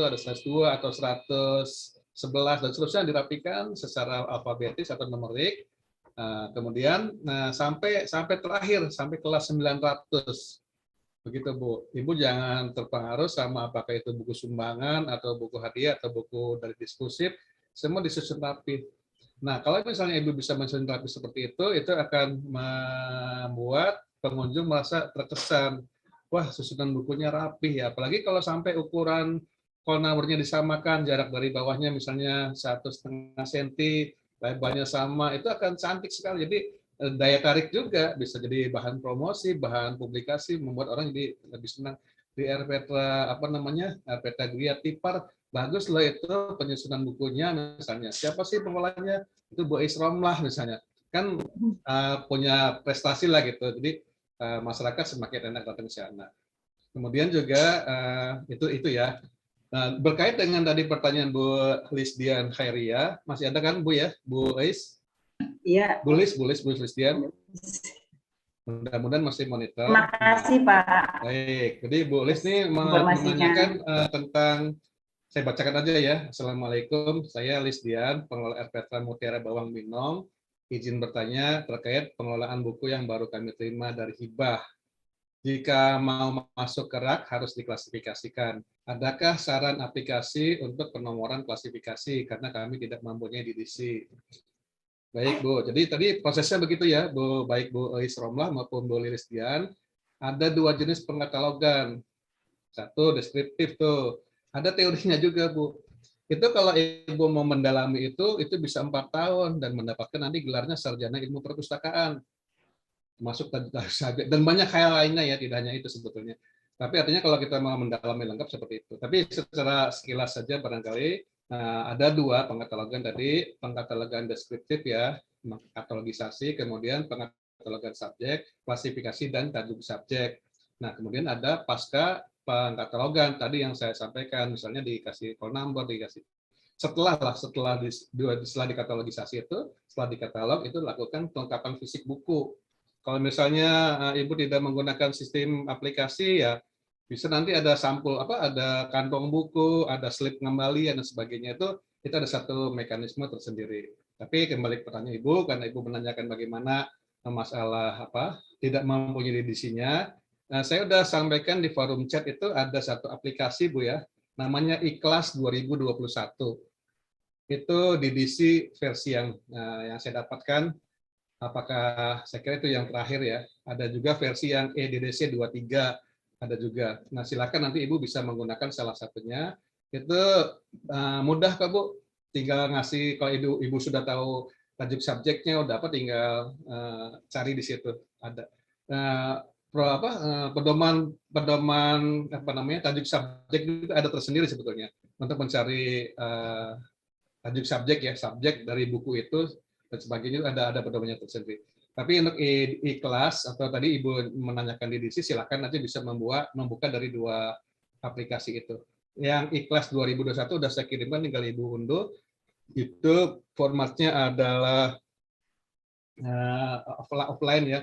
ada 102, atau 111, dan seterusnya dirapikan secara alfabetis atau numerik. Kemudian sampai terakhir, sampai kelas 900. Begitu Bu. Ibu jangan terpengaruh sama apakah itu buku sumbangan, atau buku hadiah, atau buku dari diskursif, semua disusun rapi. Nah, kalau misalnya Ibu bisa menyusun rapi seperti itu akan membuat pengunjung merasa terkesan, wah susunan bukunya rapi ya. Apalagi kalau sampai ukuran nomornya disamakan, jarak dari bawahnya misalnya 1,5 cm, lebarnya sama, itu akan cantik sekali. Jadi daya tarik juga, bisa jadi bahan promosi, bahan publikasi, membuat orang jadi lebih senang. Di RPetra RPetra Gria Tipar, bagus loh itu penyusunan bukunya misalnya. Siapa sih pengolahnya? Itu Bu Isromlah misalnya. kan punya prestasi lah gitu. Jadi masyarakat semakin enak datang ke sana. Kemudian juga itu ya. Nah, berkait dengan tadi pertanyaan Bu Lisdian Khairia, masih ada kan Bu ya, Bu Ais? Iya. Bu Lisdian. Mudah-mudahan masih monitor. Terima kasih Pak. Baik, jadi Bu Lis ini Informasinya. menanyakan tentang, saya bacakan aja ya. Assalamualaikum, saya Lisdian, pengelola RPtra Mutiara Bawang Minong. Izin bertanya terkait pengelolaan buku yang baru kami terima dari hibah. Jika mau masuk ke rak harus diklasifikasikan. Adakah saran aplikasi untuk penomoran klasifikasi karena kami tidak mempunyai DDC? Baik Bu, jadi tadi prosesnya begitu ya, Bu, baik Bu Ais Romlah maupun Bu Lilis Dian. Ada 2 jenis pengkatalogan. Satu deskriptif tuh, ada teorinya juga Bu. Itu kalau Ibu mau mendalami itu bisa 4 tahun dan mendapatkan nanti gelarnya sarjana ilmu perpustakaan. Masuk dan banyak hal lainnya ya, tidak hanya itu sebetulnya. Tapi artinya kalau kita mau mendalami lengkap seperti itu. Tapi secara sekilas saja barangkali ada 2 pengkatalogan tadi, pengkatalogan deskriptif ya, katalogisasi, kemudian pengkatalogan subjek, klasifikasi dan tajuk subjek. Nah, kemudian ada pasca pengkatalogan tadi yang saya sampaikan, misalnya dikasih call number, dikasih setelah dikatalogisasi itu, setelah dikatalog itu lakukan kelengkapan fisik buku. Kalau misalnya Ibu tidak menggunakan sistem aplikasi ya bisa nanti ada sampul ada kantong buku, ada slip pengembalian dan sebagainya, itu ada satu mekanisme tersendiri. Tapi kembali ke pertanyaan Ibu, karena Ibu menanyakan bagaimana masalah tidak mempunyai edisinya, saya sudah sampaikan di forum chat itu ada satu aplikasi Bu ya, namanya Ikhlas 2021. Itu DDC versi yang saya dapatkan. Apakah saya kira itu yang terakhir ya. Ada juga versi yang EDDC 23. Ada juga. Nah, silakan nanti Ibu bisa menggunakan salah satunya. Itu mudah kok Bu. Tinggal ngasih, kalau Ibu sudah tahu tajuk subjeknya, udah tinggal cari di situ. Ada pedoman tajuk subjek itu ada tersendiri sebetulnya untuk mencari tajuk subjek ya, subjek dari buku itu dan sebagainya, ada pedomannya tersendiri. Tapi untuk ikhlas atau tadi Ibu menanyakan DDC, silakan nanti bisa membuka dari 2 aplikasi itu. Yang Ikhlas 2021 sudah saya kirimkan, tinggal Ibu unduh. Itu formatnya adalah offline ya,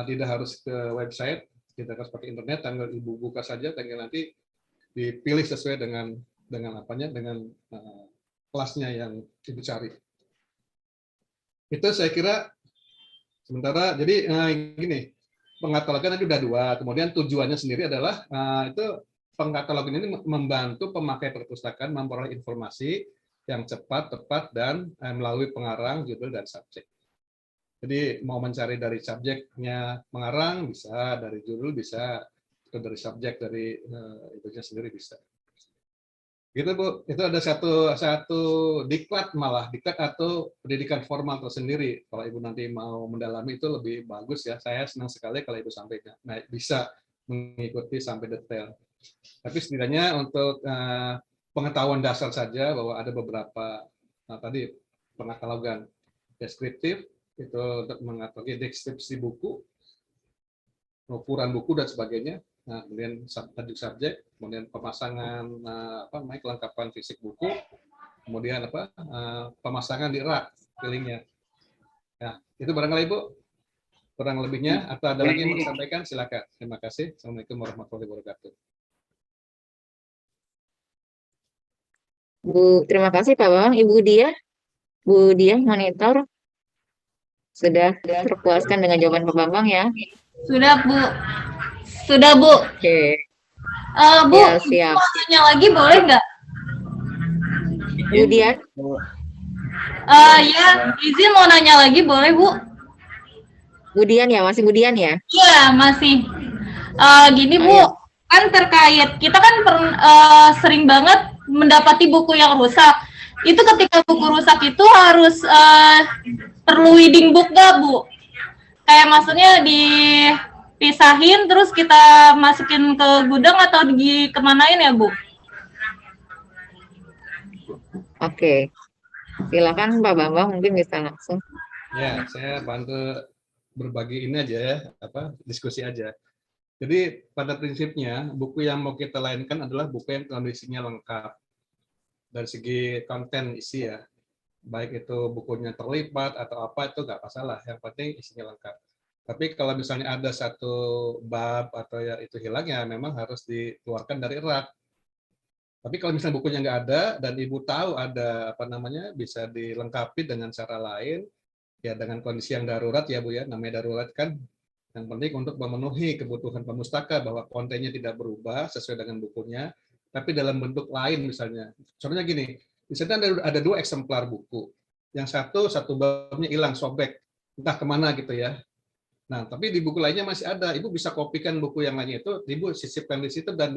tidak harus ke website, tidak harus pakai internet, tinggal Ibu buka saja, tinggal nanti dipilih sesuai dengan kelasnya yang Ibu cari. Itu saya kira sementara. Jadi gini, pengkatalogan tadi udah 2, kemudian tujuannya sendiri adalah itu pengkatalogan ini membantu pemakai perpustakaan memperoleh informasi yang cepat, tepat, dan melalui pengarang, judul, dan subjek. Jadi mau mencari dari subjeknya pengarang bisa, dari judul bisa, atau dari subjek dari itunya sendiri bisa. Gitu Bu, itu ada satu diklat atau pendidikan formal tersendiri. Kalau Ibu nanti mau mendalami itu lebih bagus ya. Saya senang sekali kalau Ibu sampai bisa mengikuti sampai detail. Tapi setidaknya untuk pengetahuan dasar saja bahwa ada beberapa tadi pengkatalogan deskriptif itu untuk mengatakan deskripsi buku, ukuran buku dan sebagainya. Nah, kemudian tajuk subjek, kemudian pemasangan kelengkapan fisik buku, kemudian pemasangan di rak pilingnya. Ya, itu barangkali Ibu kurang lebihnya, atau ada lagi yang mau disampaikan, silakan. Terima kasih. Assalamualaikum warahmatullahi wabarakatuh. Bu, terima kasih Pak Bambang. Ibu Dia monitor sudah terpuaskan dengan jawaban Pak Bambang ya? Sudah Bu. Sudah Bu. Oke. Bu, Ya, siap. mau tanya lagi boleh nggak? Bu Dian? Ya, izin mau nanya lagi boleh Bu? Bu Dian ya, masih Bu Dian ya? Iya, masih. Gini Bu, Ayo. kan terkait, kita kan sering banget mendapati buku yang rusak. Itu ketika buku rusak itu harus perlu weeding book nggak Bu? Kayak maksudnya dipisahin terus kita masukin ke gudang atau dikemanain ya Bu? Oke. Silakan Pak Bambang mungkin bisa langsung. Ya, saya bantu berbagi ini aja ya, diskusi aja. Jadi pada prinsipnya buku yang mau kita layankan adalah buku yang kondisinya lengkap dari segi konten isi ya. Baik itu bukunya terlibat atau apa itu nggak masalah, yang penting isinya lengkap. Tapi kalau misalnya ada satu bab atau ya itu hilang ya memang harus dikeluarkan dari rak. Tapi kalau misalnya bukunya nggak ada dan ibu tahu ada bisa dilengkapi dengan cara lain, ya dengan kondisi yang darurat ya Bu ya, namanya darurat kan, yang penting untuk memenuhi kebutuhan pemustaka bahwa kontennya tidak berubah sesuai dengan bukunya, tapi dalam bentuk lain misalnya. Contohnya gini, misalnya ada 2 eksemplar buku, yang satu babnya hilang, sobek, entah kemana gitu ya. Nah, tapi di buku lainnya masih ada. Ibu bisa kopikan buku yang lainnya itu, Ibu sisipkan di situ dan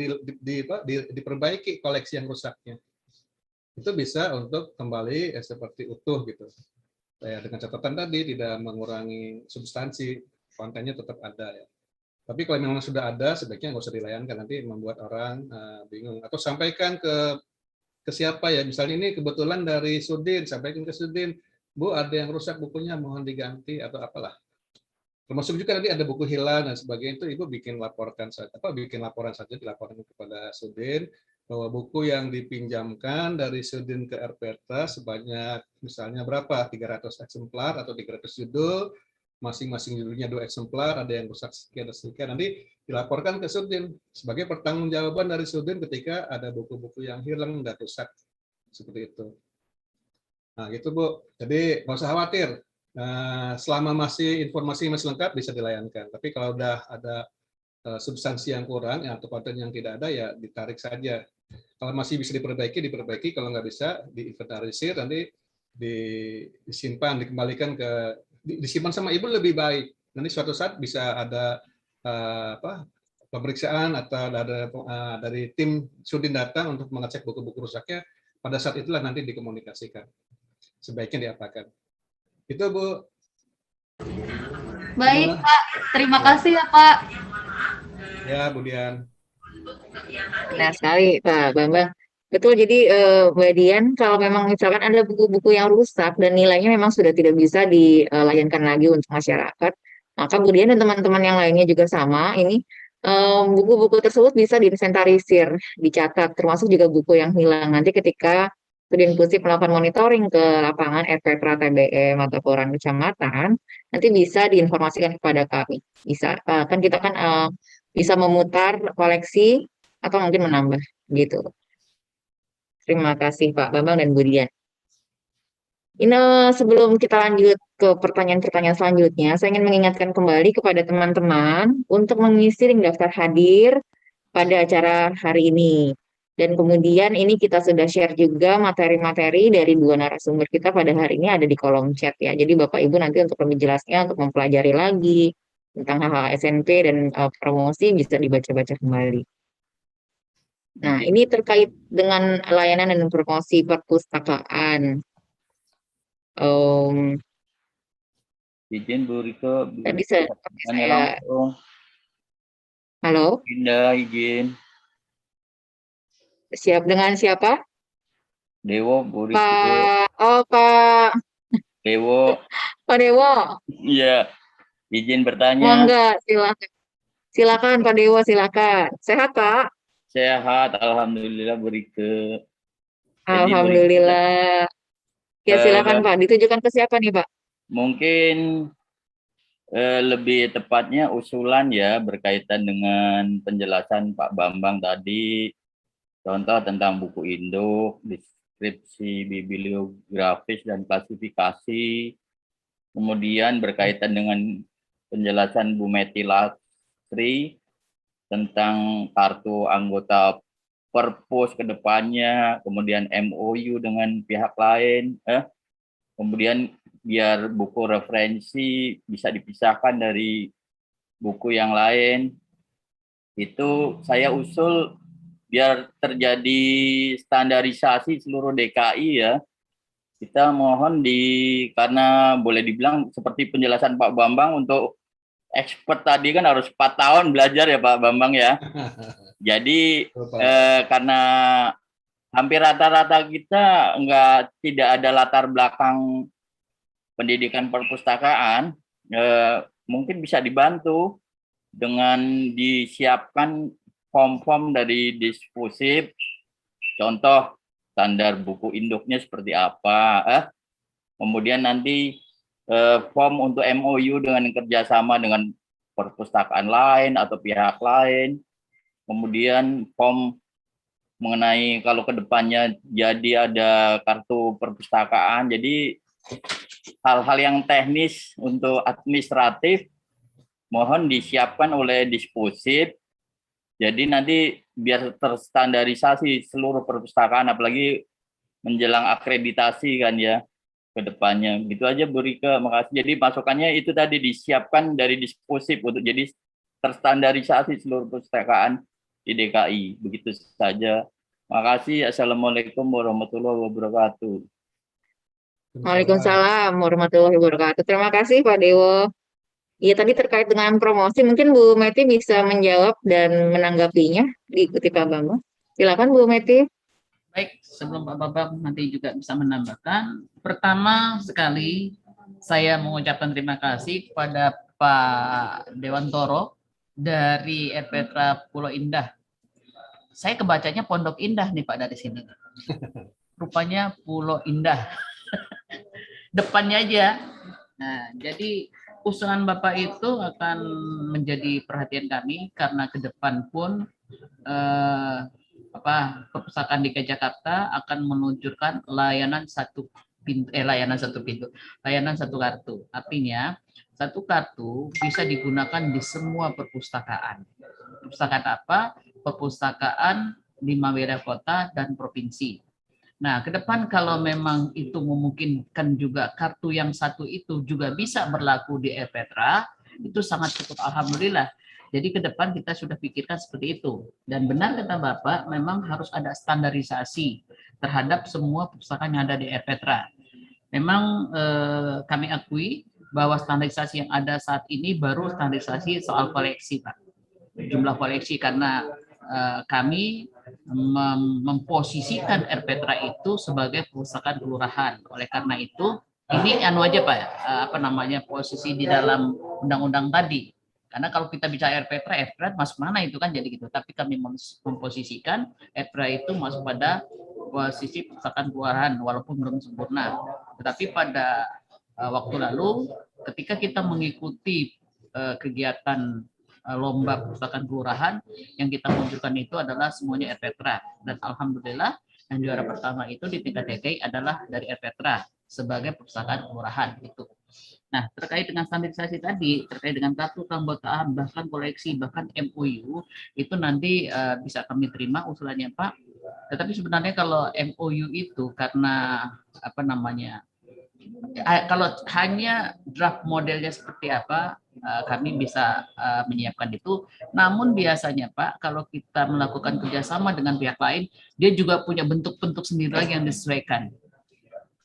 diperbaiki koleksi yang rusaknya. Itu bisa untuk kembali seperti utuh gitu. Ya, dengan catatan tadi tidak mengurangi substansi, kontennya tetap ada ya. Tapi kalau memang sudah ada, sebaiknya nggak usah dilayankan, nanti membuat orang bingung. Atau sampaikan ke siapa ya, misalnya ini kebetulan dari Sudin, sampaikan ke Sudin, Bu ada yang rusak bukunya, mohon diganti atau apalah. Termasuk juga nanti ada buku hilang dan sebagainya, itu Ibu bikin laporan saja, dilaporkan kepada Sudin bahwa buku yang dipinjamkan dari Sudin ke RPTA sebanyak misalnya berapa, 300 eksemplar atau 300 judul, masing-masing judulnya 2 eksemplar, ada yang rusak sekian dan sekian, nanti dilaporkan ke Sudin sebagai pertanggungjawaban dari Sudin ketika ada buku-buku yang hilang dan rusak seperti itu. Nah gitu Bu, jadi nggak usah khawatir. Selama informasi masih lengkap bisa dilayankan. Tapi kalau udah ada substansi yang kurang atau konten yang tidak ada ya ditarik saja. Kalau masih bisa diperbaiki. Kalau nggak bisa diinventarisir, nanti disimpan, dikembalikan disimpan sama ibu lebih baik. Nanti suatu saat bisa ada pemeriksaan atau dari tim Sudin datang untuk mengecek buku-buku rusaknya. Pada saat itulah nanti dikomunikasikan. Sebaiknya diapakan. Itu Bu. Baik Pak, terima kasih ya Pak. Ya Bu Dian. Benar sekali Pak Bambang. Betul, jadi Mbak Dian, kalau memang misalkan ada buku-buku yang rusak dan nilainya memang sudah tidak bisa dilayankan lagi untuk masyarakat, maka Bu Dian dan teman-teman yang lainnya juga sama, ini buku-buku tersebut bisa diinventarisir, dicatat, termasuk juga buku yang hilang. Nanti ketika Sudin Pusip melakukan monitoring ke lapangan RPTRA TBM atau Kelurahan Kecamatan, nanti bisa diinformasikan kepada kami. Bisa, kita kan bisa memutar koleksi atau mungkin menambah gitu. Terima kasih Pak Bambang dan Bu Dian. Ini sebelum kita lanjut ke pertanyaan-pertanyaan selanjutnya, saya ingin mengingatkan kembali kepada teman-teman untuk mengisi link daftar hadir pada acara hari ini. Dan kemudian ini kita sudah share juga materi-materi dari 2 narasumber kita pada hari ini ada di kolom chat ya. Jadi Bapak Ibu nanti untuk lebih jelasnya, untuk mempelajari lagi tentang hal-hal SNP dan promosi bisa dibaca-baca kembali. Nah, ini terkait dengan layanan dan promosi perpustakaan. Izin Bu Riko, Tadi saya langsung. Halo, Indah, izin. siap dengan siapa? Dewo, Bu Riko. Pak Dewo. Pak Dewo. Iya, izin bertanya. Monggo, silakan. Silakan Pak Dewo, silakan. Sehat Pak? Sehat, alhamdulillah Bu Riko. Alhamdulillah. Ya silakan Pak, ditujukan ke siapa nih Pak? Mungkin lebih tepatnya usulan ya berkaitan dengan penjelasan Pak Bambang tadi, contoh tentang buku induk, deskripsi bibliografis dan klasifikasi, kemudian berkaitan dengan penjelasan Bu Meti Lasri tentang kartu anggota Perpus ke depannya, kemudian MOU dengan pihak lain, kemudian biar buku referensi bisa dipisahkan dari buku yang lain. Itu saya usul biar terjadi standarisasi seluruh DKI ya. Kita mohon karena boleh dibilang seperti penjelasan Pak Bambang, untuk expert tadi kan harus 4 tahun belajar ya Pak Bambang ya. Jadi karena hampir rata-rata kita tidak ada latar belakang pendidikan perpustakaan mungkin bisa dibantu dengan disiapkan form-form dari Dispusip, contoh standar buku induknya seperti apa, kemudian nanti form untuk MOU dengan kerjasama dengan perpustakaan lain atau pihak lain, kemudian form mengenai kalau ke depannya jadi ada kartu perpustakaan, jadi hal-hal yang teknis untuk administratif mohon disiapkan oleh Dispusip. Jadi nanti biar terstandarisasi seluruh perpustakaan, apalagi menjelang akreditasi kan ya ke depannya. Gitu aja Bu Rika, makasih. Jadi masukannya itu tadi disiapkan dari Dispusip untuk jadi terstandarisasi seluruh perpustakaan di DKI. Begitu saja. Makasih. Assalamualaikum warahmatullahi wabarakatuh. Waalaikumsalam warahmatullahi wabarakatuh. Terima kasih Pak Dewo. Iya, tadi terkait dengan promosi, mungkin Bu Meti bisa menjawab dan menanggapinya, diikuti Pak Bambang. Silakan Bu Meti. Baik, sebelum Pak Bambang nanti juga bisa menambahkan, pertama sekali saya mengucapkan terima kasih kepada Pak Dewantoro dari RPTRA Pulau Indah. Saya kebacanya Pondok Indah nih Pak dari sini. Rupanya Pulau Indah. Depannya aja. Nah, jadi usulan Bapak itu akan menjadi perhatian kami karena ke depan pun perpustakaan DKI Jakarta akan meluncurkan layanan satu kartu. Artinya satu kartu bisa digunakan di semua perpustakaan. Perpustakaan apa? Perpustakaan 5 wilayah kota dan provinsi. Nah, ke depan kalau memang itu memungkinkan juga kartu yang satu itu juga bisa berlaku di RPTRA, itu sangat cukup alhamdulillah. Jadi ke depan kita sudah pikirkan seperti itu. Dan benar kata Bapak, memang harus ada standarisasi terhadap semua perpustakaan yang ada di RPTRA. Memang kami akui bahwa standarisasi yang ada saat ini baru standarisasi soal koleksi, Pak. Jumlah koleksi, karena kami memposisikan RPTRA itu sebagai perpustakaan kelurahan. Oleh karena itu, ini aja Pak, posisi di dalam undang-undang tadi. Karena kalau kita bicara RPTRA masuk mana itu kan jadi gitu. Tapi kami memposisikan RPTRA itu masuk pada posisi perpustakaan kelurahan, walaupun belum sempurna. Tetapi pada waktu lalu, ketika kita mengikuti kegiatan lomba perpustakaan kelurahan, yang kita munculkan itu adalah semuanya RPTRA, dan alhamdulillah yang juara pertama itu di tingkat DKI adalah dari RPTRA sebagai perpustakaan kelurahan itu. Nah, terkait dengan standarisasi tadi, terkait dengan kartu keanggotaan, bahkan koleksi, bahkan MOU, itu nanti bisa kami terima usulannya Pak. Tetapi sebenarnya kalau MOU itu karena kalau hanya draft modelnya seperti apa, kami bisa menyiapkan itu. Namun biasanya Pak, kalau kita melakukan kerjasama dengan pihak lain, dia juga punya bentuk-bentuk sendiri lagi yang disesuaikan.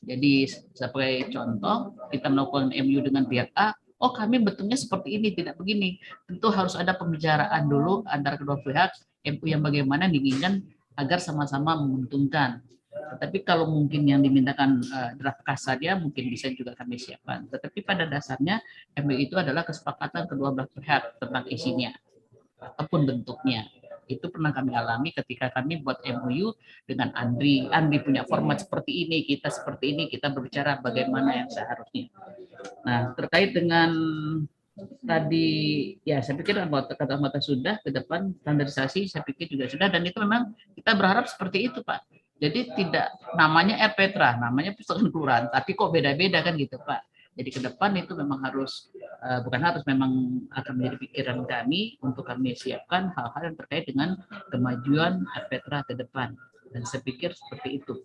Jadi sebagai contoh, kita melakukan MOU dengan pihak A, oh kami bentuknya seperti ini, tidak begini. Tentu harus ada pembicaraan dulu antara kedua pihak, MOU yang bagaimana diinginkan agar sama-sama menguntungkan. Tetapi kalau mungkin yang dimintakan draft kas saja, mungkin bisa juga kami siapkan. Tetapi pada dasarnya MOU itu adalah kesepakatan kedua belah pihak tentang isinya ataupun bentuknya. Itu pernah kami alami ketika kami buat MOU dengan Andri. Andri punya format seperti ini, kita seperti ini, kita berbicara bagaimana yang seharusnya. Nah, terkait dengan tadi, ya saya pikir kata-kata sudah, ke depan standarisasi saya pikir juga sudah, dan itu memang kita berharap seperti itu Pak. Jadi tidak namanya RPTRA, namanya perpustakaan kelurahan, tapi kok beda-beda kan gitu Pak. Jadi ke depan itu memang harus, memang akan menjadi pikiran kami untuk kami siapkan hal-hal yang terkait dengan kemajuan RPTRA ke depan. Dan saya pikir seperti itu.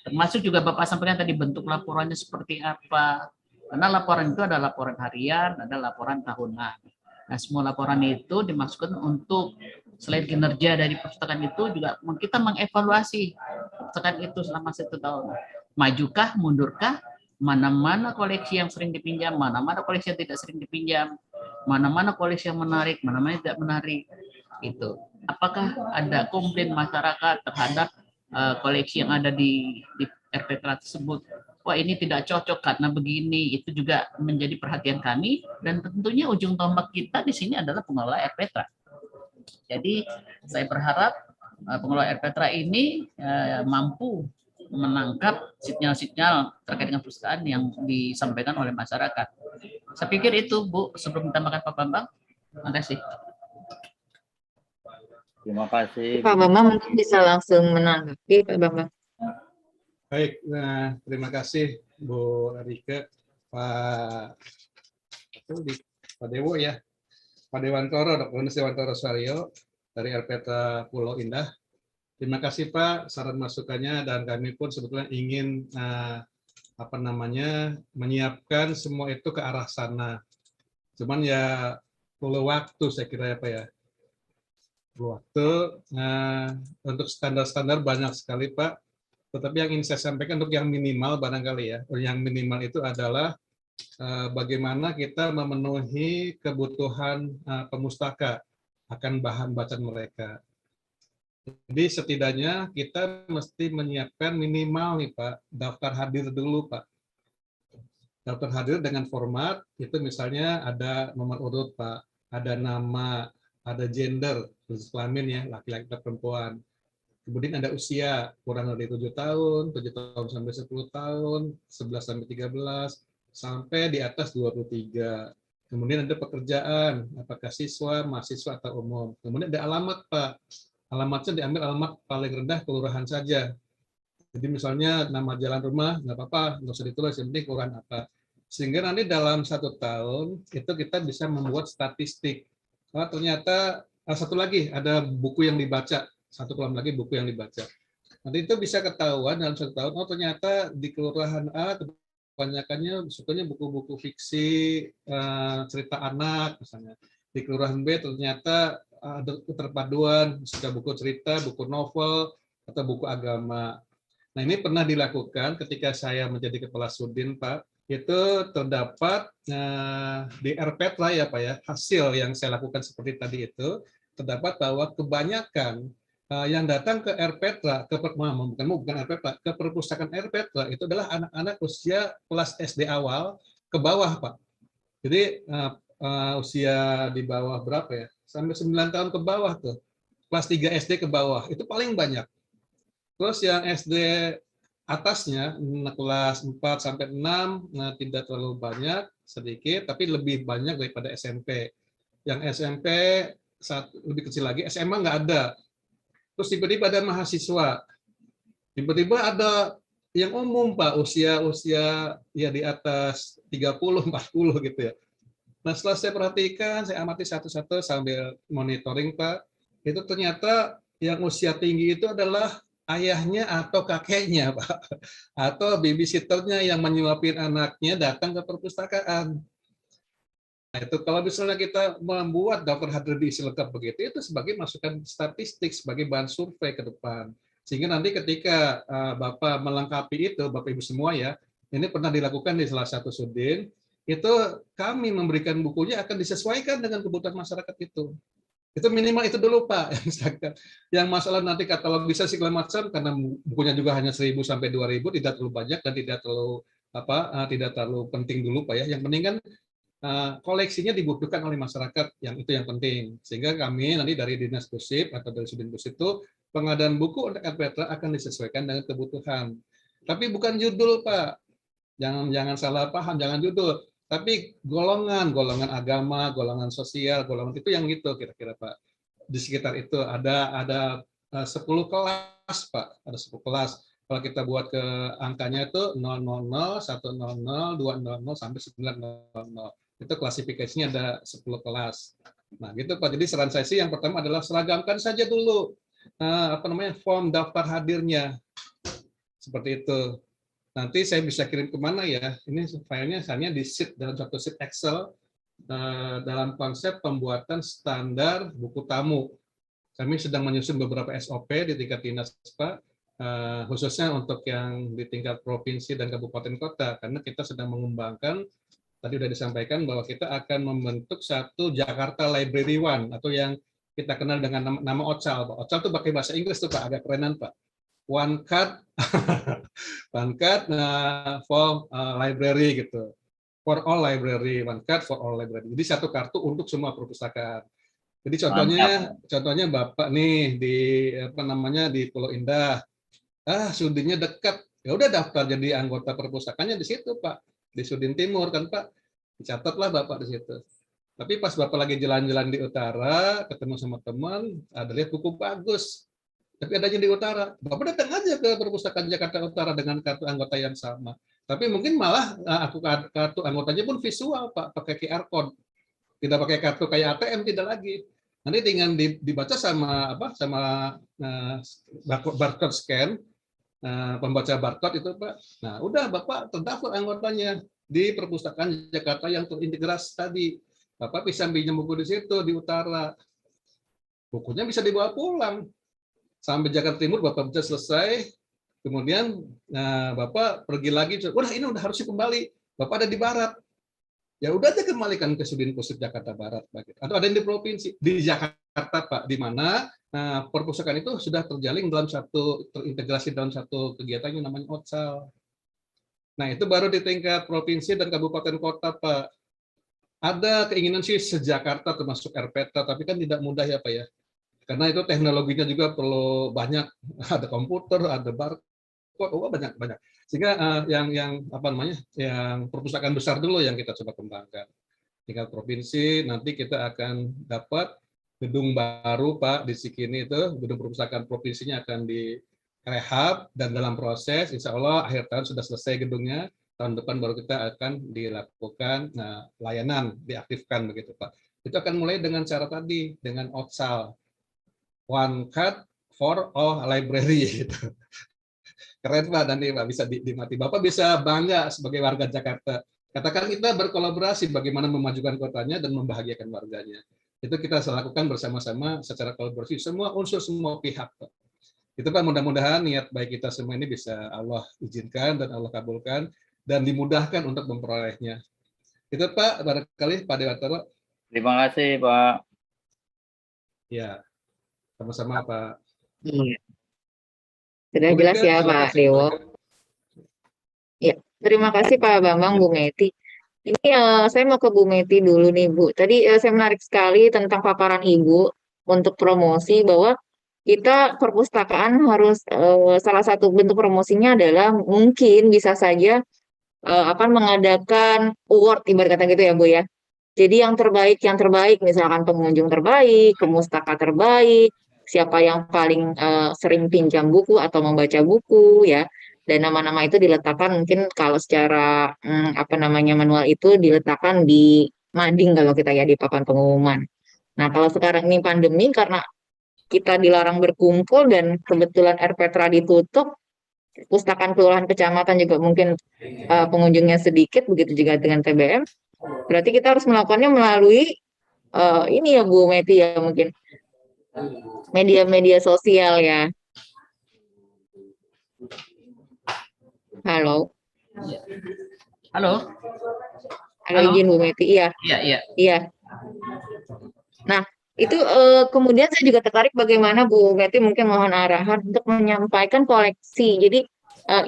Termasuk juga Bapak sampaikan tadi bentuk laporannya seperti apa. Karena laporan itu ada laporan harian, ada laporan tahunan. Nah, semua laporan itu dimasukkan untuk selain kinerja dari perpustakaan itu juga kita mengevaluasi perpustakaan itu selama 1 tahun. Majukah, mundurkah, mana-mana koleksi yang sering dipinjam, mana-mana koleksi yang tidak sering dipinjam, mana-mana koleksi yang menarik, mana-mana tidak menarik. Itu. Apakah ada komplain masyarakat terhadap koleksi yang ada di RPTRA tersebut? wah ini tidak cocok karena begini, itu juga menjadi perhatian kami, dan tentunya ujung tombak kita di sini adalah pengelola RPTRA. Jadi saya berharap pengelola RPTRA ini mampu menangkap sinyal-sinyal terkait dengan perpustakaan yang disampaikan oleh masyarakat. Saya pikir itu, Bu, sebelum ditambahkan Pak Bambang. Terima kasih. Terima kasih. Pak Bambang mungkin bisa langsung menanggapi, Pak Bambang. Baik, nah, terima kasih Bu Rike, Pak Dewo ya, Pak Dewantoro, Dr. Dewantoro Suaryo dari RPTRA Pulau Indah. Terima kasih Pak saran masukannya, dan kami pun sebetulnya ingin menyiapkan semua itu ke arah sana. Cuman ya perlu waktu saya kira ya Pak ya. Perlu waktu. Untuk standar-standar banyak sekali Pak. Tetapi yang ingin saya sampaikan untuk yang minimal barangkali ya. Yang minimal itu adalah bagaimana kita memenuhi kebutuhan pemustaka akan bahan bacaan mereka. Jadi setidaknya kita mesti menyiapkan minimal nih Pak, daftar hadir dulu Pak. Daftar hadir dengan format, itu misalnya ada nomor urut Pak, ada nama, ada gender, jenis kelamin ya, laki-laki atau perempuan. Kemudian ada usia, kurang dari 7 tahun, 7 tahun sampai 10 tahun, 11 sampai 13, sampai di atas 23. Kemudian ada pekerjaan, apakah siswa, mahasiswa, atau umum. Kemudian ada alamat Pak. Alamatnya diambil alamat paling rendah kelurahan saja. Jadi misalnya nama jalan rumah, nggak apa-apa, nggak usah ditulis, yang penting kelurahan apa. Sehingga nanti dalam 1 tahun, itu kita bisa membuat statistik. Oh, ternyata, satu lagi, ada buku yang dibaca. 1 kolom lagi buku yang dibaca. Nanti itu bisa ketahuan dalam 1 tahun, oh ternyata di kelurahan A, kebanyakannya sukanya buku-buku fiksi, cerita anak, misalnya. Di kelurahan B ternyata ada keterpaduan, suka buku cerita, buku novel, atau buku agama. Nah ini pernah dilakukan ketika saya menjadi kepala Sudin Pak, itu terdapat di RPTRA ya Pak ya, hasil yang saya lakukan seperti tadi itu, terdapat bahwa kebanyakan yang datang ke RPTRA, bukan RPTRA, ke perpustakaan RPTRA itu adalah anak-anak usia kelas SD awal ke bawah Pak. Jadi usia di bawah berapa ya? Sampai 9 tahun ke bawah tuh. Kelas 3 SD ke bawah, itu paling banyak. Terus yang SD atasnya, kelas 4 sampai 6, tidak terlalu banyak, sedikit, tapi lebih banyak daripada SMP. Yang SMP lebih kecil lagi, SMA nggak ada. Terus tiba-tiba ada mahasiswa. Tiba-tiba ada yang umum Pak, usia ya di atas 30, 40 gitu ya. Nah setelah saya perhatikan, saya amati satu-satu sambil monitoring Pak, itu ternyata yang usia tinggi itu adalah ayahnya atau kakeknya Pak, atau babysitternya yang menyuapin anaknya datang ke perpustakaan. Nah itu kalau misalnya kita membuat daftar hadir diisi lengkap begitu, itu sebagai masukan statistik, sebagai bahan survei ke depan. Sehingga nanti ketika Bapak melengkapi itu, Bapak Ibu semua ya, ini pernah dilakukan di salah satu Sudin, itu kami memberikan bukunya akan disesuaikan dengan kebutuhan masyarakat itu. Itu minimal itu dulu Pak. Yang masalah nanti katalogisasi segala macam, karena bukunya juga hanya 1.000 sampai 2.000, tidak terlalu banyak dan tidak terlalu penting dulu Pak ya. Yang penting kan koleksinya dibutuhkan oleh masyarakat, yang itu yang penting. Sehingga kami nanti dari Dinas Pusip atau dari Sudin Pusip itu pengadaan buku untuk RPTRA akan disesuaikan dengan kebutuhan. Tapi bukan judul Pak. Jangan salah paham, jangan judul. Tapi golongan agama, golongan sosial, golongan itu yang gitu kira-kira Pak. Di sekitar itu ada 10 kelas Pak, ada 10 kelas. Kalau kita buat ke angkanya itu 000, 100, 200 sampai 900. Itu klasifikasinya ada 10 kelas. Nah, gitu Pak. Jadi saran saya sih yang pertama adalah seragamkan saja dulu form daftar hadirnya. Seperti itu. Nanti saya bisa kirim kemana ya? Ini filenya hanya di sheet, dalam satu sheet Excel dalam konsep pembuatan standar buku tamu. Kami sedang menyusun beberapa SOP di tingkat dinas Pak, khususnya untuk yang di tingkat provinsi dan kabupaten kota, karena kita sedang mengembangkan, tadi sudah disampaikan bahwa kita akan membentuk satu Jakarta Library One, atau yang kita kenal dengan nama OCAL. Pak. OCAL itu pakai bahasa Inggris tuh Pak, agak kerenan Pak. one card, one card for library gitu. For all library, one card for all library. Jadi satu kartu untuk semua perpustakaan. Jadi contohnya Bapak nih di di Pulau Indah. Sudinya dekat. Ya udah daftar jadi anggota perpustakaannya di situ, Pak. Di Sudin Timur kan, Pak. Dicatatlah Bapak di situ. Tapi pas Bapak lagi jalan-jalan di utara, ketemu sama teman, ada lihat buku bagus. Tapi adanya di utara. Bapak datang aja ke perpustakaan Jakarta Utara dengan kartu anggota yang sama. Tapi mungkin malah kartu anggotanya pun visual, Pak, pakai QR code. Tidak pakai kartu kayak ATM, tidak lagi. Nanti tinggal dibaca sama barcode scan, pembaca barcode itu, Pak. Nah, udah Bapak terdaftar anggotanya di perpustakaan Jakarta yang terintegrasi tadi. Bapak bisa pinjam buku di situ di utara. Bukunya bisa dibawa pulang. Sampai Jakarta Timur Bapak bisa selesai. Kemudian Bapak pergi lagi, udah ini udah harusnya kembali. Bapak ada di barat. Ya udah aja kembalikan ke Sudin Pusat Jakarta Barat. Atau ada yang di provinsi. Di Jakarta, Pak, di mana perpustakaan itu sudah terintegrasi dalam satu kegiatan yang namanya OTSAL. Nah, itu baru di tingkat provinsi dan kabupaten kota, Pak. Ada keinginan sih se-Jakarta termasuk RPtra, tapi kan tidak mudah ya, Pak ya. Karena itu teknologinya juga perlu banyak, ada komputer, ada barcode, banyak. Sehingga yang perpustakaan besar dulu yang kita coba kembangkan. Tingkat provinsi nanti kita akan dapat gedung baru, Pak, di Cikini itu gedung perpustakaan provinsinya akan direhab dan dalam proses insya Allah akhir tahun sudah selesai gedungnya, tahun depan baru kita akan dilakukan layanan diaktifkan begitu, Pak. Itu akan mulai dengan cara tadi dengan OTSAL, one card for all library gitu. Keren, Pak, nanti Pak bisa dimati. Bapak bisa bangga sebagai warga Jakarta. Katakan kita berkolaborasi bagaimana memajukan kotanya dan membahagiakan warganya. Itu kita lakukan bersama-sama secara kolaborasi semua unsur semua pihak, Pak. Itu, Pak, mudah-mudahan niat baik kita semua ini bisa Allah izinkan dan Allah kabulkan dan dimudahkan untuk memperolehnya. Itu, Pak, barangkali Pak Dewantara. Terima kasih, Pak. Ya, sama-sama, Pak. Iya. Sudah jelas ya, Pak Dewo. Ya, terima kasih Pak Bambang, Bu Meti. Ini saya mau ke Bu Meti dulu nih, Bu. Tadi saya menarik sekali tentang paparan Ibu untuk promosi bahwa kita perpustakaan harus salah satu bentuk promosinya adalah mungkin bisa saja akan mengadakan award ibarat kata gitu ya, Bu ya. Jadi yang terbaik misalkan pengunjung terbaik, pemustaka terbaik, siapa yang paling sering pinjam buku atau membaca buku ya, dan nama-nama itu diletakkan mungkin kalau secara manual itu diletakkan di mading kalau kita ya di papan pengumuman. Nah, kalau sekarang ini pandemi karena kita dilarang berkumpul dan kebetulan RPtra ditutup, pustakaan kelurahan kecamatan juga mungkin pengunjungnya sedikit, begitu juga dengan TBM. Berarti kita harus melakukannya melalui ini ya Bu Meti ya, mungkin media-media sosial ya. Halo. Halo. Halo, izin Bu Meti. Iya. Iya. Nah, itu kemudian saya juga tertarik bagaimana Bu Meti mungkin mohon arahan untuk menyampaikan koleksi. Jadi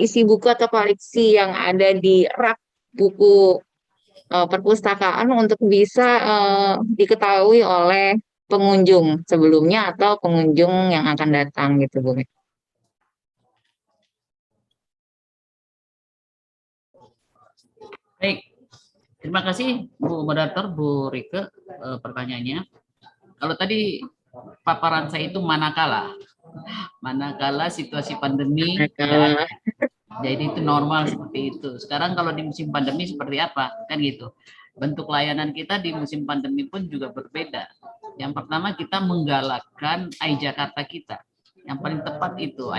isi buku atau koleksi yang ada di rak buku perpustakaan untuk bisa diketahui oleh pengunjung sebelumnya atau pengunjung yang akan datang gitu, Bu. Baik, terima kasih Bu Moderator, Bu Rike pertanyaannya. Kalau tadi paparan saya itu manakala situasi pandemi, ya, jadi itu normal seperti itu. Sekarang kalau di musim pandemi seperti apa, kan gitu. Bentuk layanan kita di musim pandemi pun juga berbeda. Yang pertama kita menggalakkan iJakarta kita. Yang paling tepat itu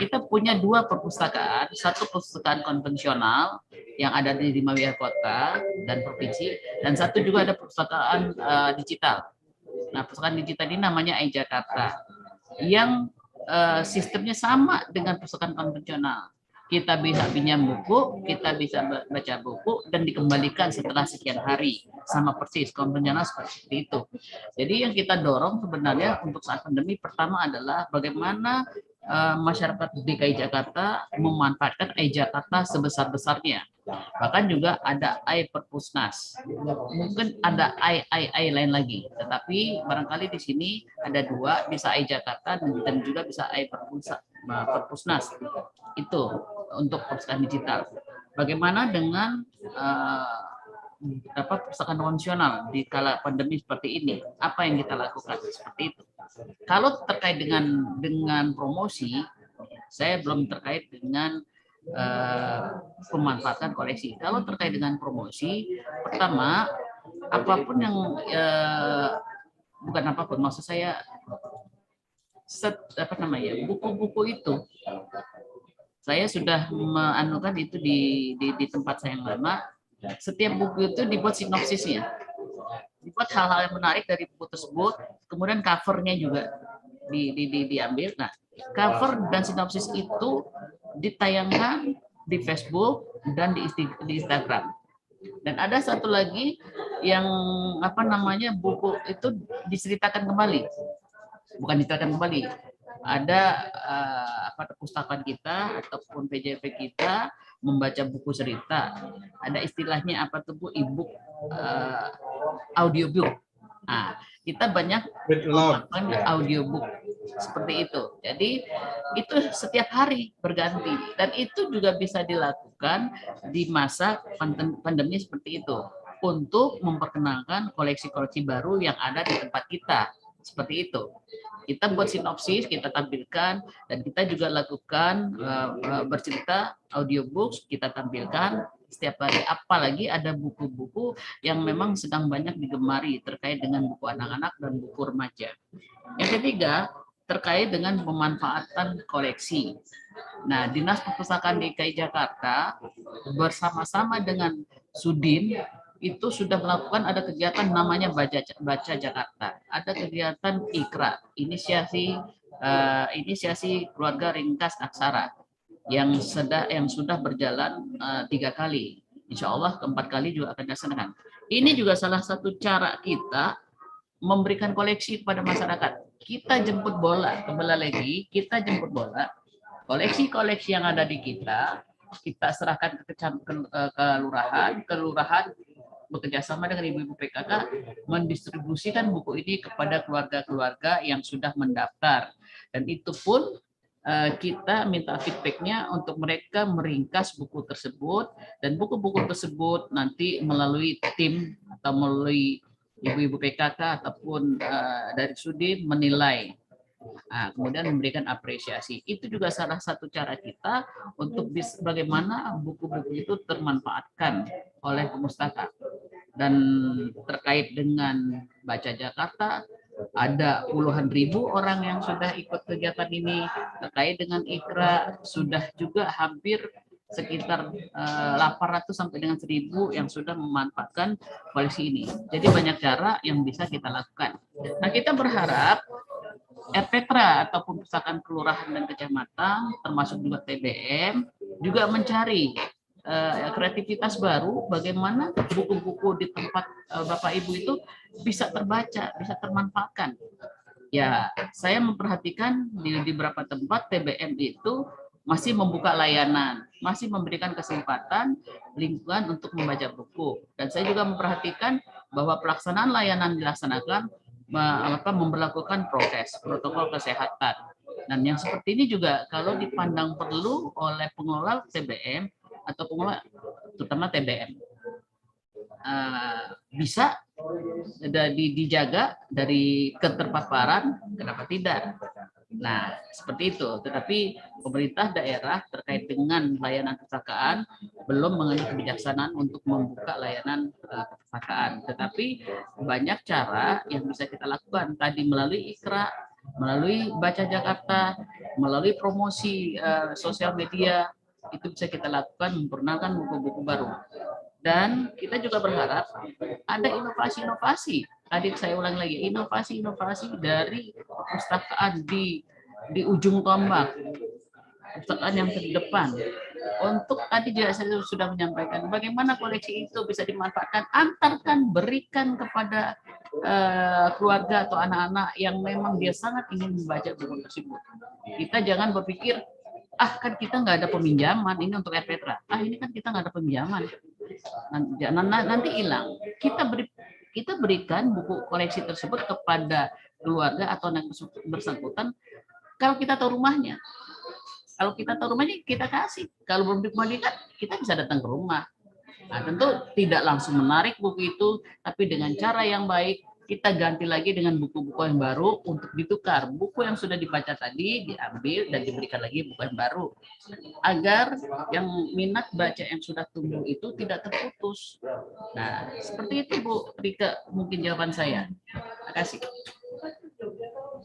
kita punya dua perpustakaan, satu perpustakaan konvensional yang ada di 5 wilayah kota dan provinsi, dan satu juga ada perpustakaan digital. Nah, perpustakaan digital ini namanya iJakarta yang sistemnya sama dengan perpustakaan konvensional. Kita bisa pinjam buku, kita bisa baca buku, dan dikembalikan setelah sekian hari. Sama persis, konvensional seperti itu. Jadi yang kita dorong sebenarnya untuk saat pandemi, pertama adalah bagaimana masyarakat DKI Jakarta memanfaatkan iJakarta sebesar-besarnya. Bahkan juga ada iPerpusnas. Mungkin ada I lain lagi. Tetapi barangkali di sini ada dua, bisa iJakarta dan juga bisa iPerpusnas. Itu untuk perpustakaan digital. Bagaimana dengan perpustakaan konvensional di kala pandemi seperti ini? Apa yang kita lakukan seperti itu? Kalau terkait dengan promosi, saya belum terkait dengan pemanfaatan koleksi. Kalau terkait dengan promosi, pertama, apapun yang bukan apapun, maksud saya buku-buku itu, saya sudah menanukan itu di tempat saya yang lama. Setiap buku itu dibuat sinopsisnya, dibuat hal-hal yang menarik dari buku tersebut, kemudian covernya juga diambil. Nah, cover dan sinopsis itu ditayangkan di Facebook dan di Instagram. Dan ada satu lagi yang buku itu diceritakan kembali, bukan diceritakan kembali. Ada perpustakaan kita ataupun PJP kita membaca buku cerita. Ada istilahnya apa tuh Bu, e-book, audiobook. Nah, kita banyak melakukan audiobook seperti itu. Jadi itu setiap hari berganti dan itu juga bisa dilakukan di masa pandemi seperti itu untuk memperkenalkan koleksi-koleksi baru yang ada di tempat kita. Seperti itu. Kita buat sinopsis, kita tampilkan, dan kita juga lakukan bercerita audiobooks, kita tampilkan setiap hari. Apalagi ada buku-buku yang memang sedang banyak digemari terkait dengan buku anak-anak dan buku remaja. Yang ketiga, terkait dengan pemanfaatan koleksi. Nah, Dinas Perpustakaan DKI Jakarta bersama-sama dengan Sudin itu sudah melakukan ada kegiatan namanya Baca Jakarta, ada kegiatan IKRA, inisiasi keluarga ringkas aksara yang sudah berjalan 3 kali, insya Allah keempat kali juga akan dilaksanakan. Ini juga salah satu cara kita memberikan koleksi kepada masyarakat. Kita jemput bola, kembali lagi kita jemput bola, koleksi-koleksi yang ada di kita serahkan ke kelurahan bekerjasama dengan ibu-ibu PKK mendistribusikan buku ini kepada keluarga-keluarga yang sudah mendaftar, dan itu pun kita minta feedbacknya untuk mereka meringkas buku tersebut, dan buku-buku tersebut nanti melalui tim atau melalui ibu-ibu PKK ataupun dari Sudin menilai. Nah, kemudian memberikan apresiasi. Itu juga salah satu cara kita untuk bagaimana buku-buku itu termanfaatkan oleh pemustaka. Dan terkait dengan Baca Jakarta, ada puluhan ribu orang yang sudah ikut kegiatan ini. Terkait dengan IKRA, sudah juga hampir sekitar 800 sampai dengan 1000 yang sudah memanfaatkan koleksi ini. Jadi banyak cara yang bisa kita lakukan. Nah, kita berharap RPTRA ataupun perpustakaan kelurahan dan kecamatan, termasuk juga TBM, juga mencari kreativitas baru bagaimana buku-buku di tempat Bapak Ibu itu bisa terbaca, bisa termanfaatkan. Ya, saya memperhatikan di beberapa tempat TBM itu masih membuka layanan, masih memberikan kesempatan lingkungan untuk membaca buku. Dan saya juga memperhatikan bahwa pelaksanaan layanan dilaksanakan memberlakukan prokes, protokol kesehatan. Dan yang seperti ini juga kalau dipandang perlu oleh pengelola TBM atau pengelola terutama TBM bisa dijaga dari keterpaparan, kenapa tidak? Nah, seperti itu. Tetapi pemerintah daerah terkait dengan layanan perpustakaan belum mengambil kebijaksanaan untuk membuka layanan perpustakaan. Tetapi banyak cara yang bisa kita lakukan tadi melalui IKRA, melalui Baca Jakarta, melalui promosi sosial media, itu bisa kita lakukan memperkenalkan buku-buku baru. Dan kita juga berharap ada inovasi-inovasi. Tadi saya ulang lagi, inovasi-inovasi dari perpustakaan di ujung tombak, perpustakaan yang terdepan. Untuk tadi juga saya sudah menyampaikan bagaimana koleksi itu bisa dimanfaatkan, antarkan, berikan kepada keluarga atau anak-anak yang memang dia sangat ingin membaca buku tersebut. Kita jangan berpikir, kan kita nggak ada peminjaman, ini untuk RPetra. Ini kan kita nggak ada peminjaman. Nanti hilang. Kita berikan buku koleksi tersebut kepada keluarga atau anak bersangkutan kalau kita tahu rumahnya. Kalau kita tahu rumahnya, kita kasih. Kalau belum dikembalikan, kita bisa datang ke rumah. Nah, tentu tidak langsung menarik buku itu, tapi dengan cara yang baik, kita ganti lagi dengan buku-buku yang baru untuk ditukar. Buku yang sudah dibaca tadi diambil dan diberikan lagi buku yang baru. Agar yang minat baca yang sudah tumbuh itu tidak terputus. Nah, seperti itu Bu Rika, mungkin jawaban saya. Terima kasih.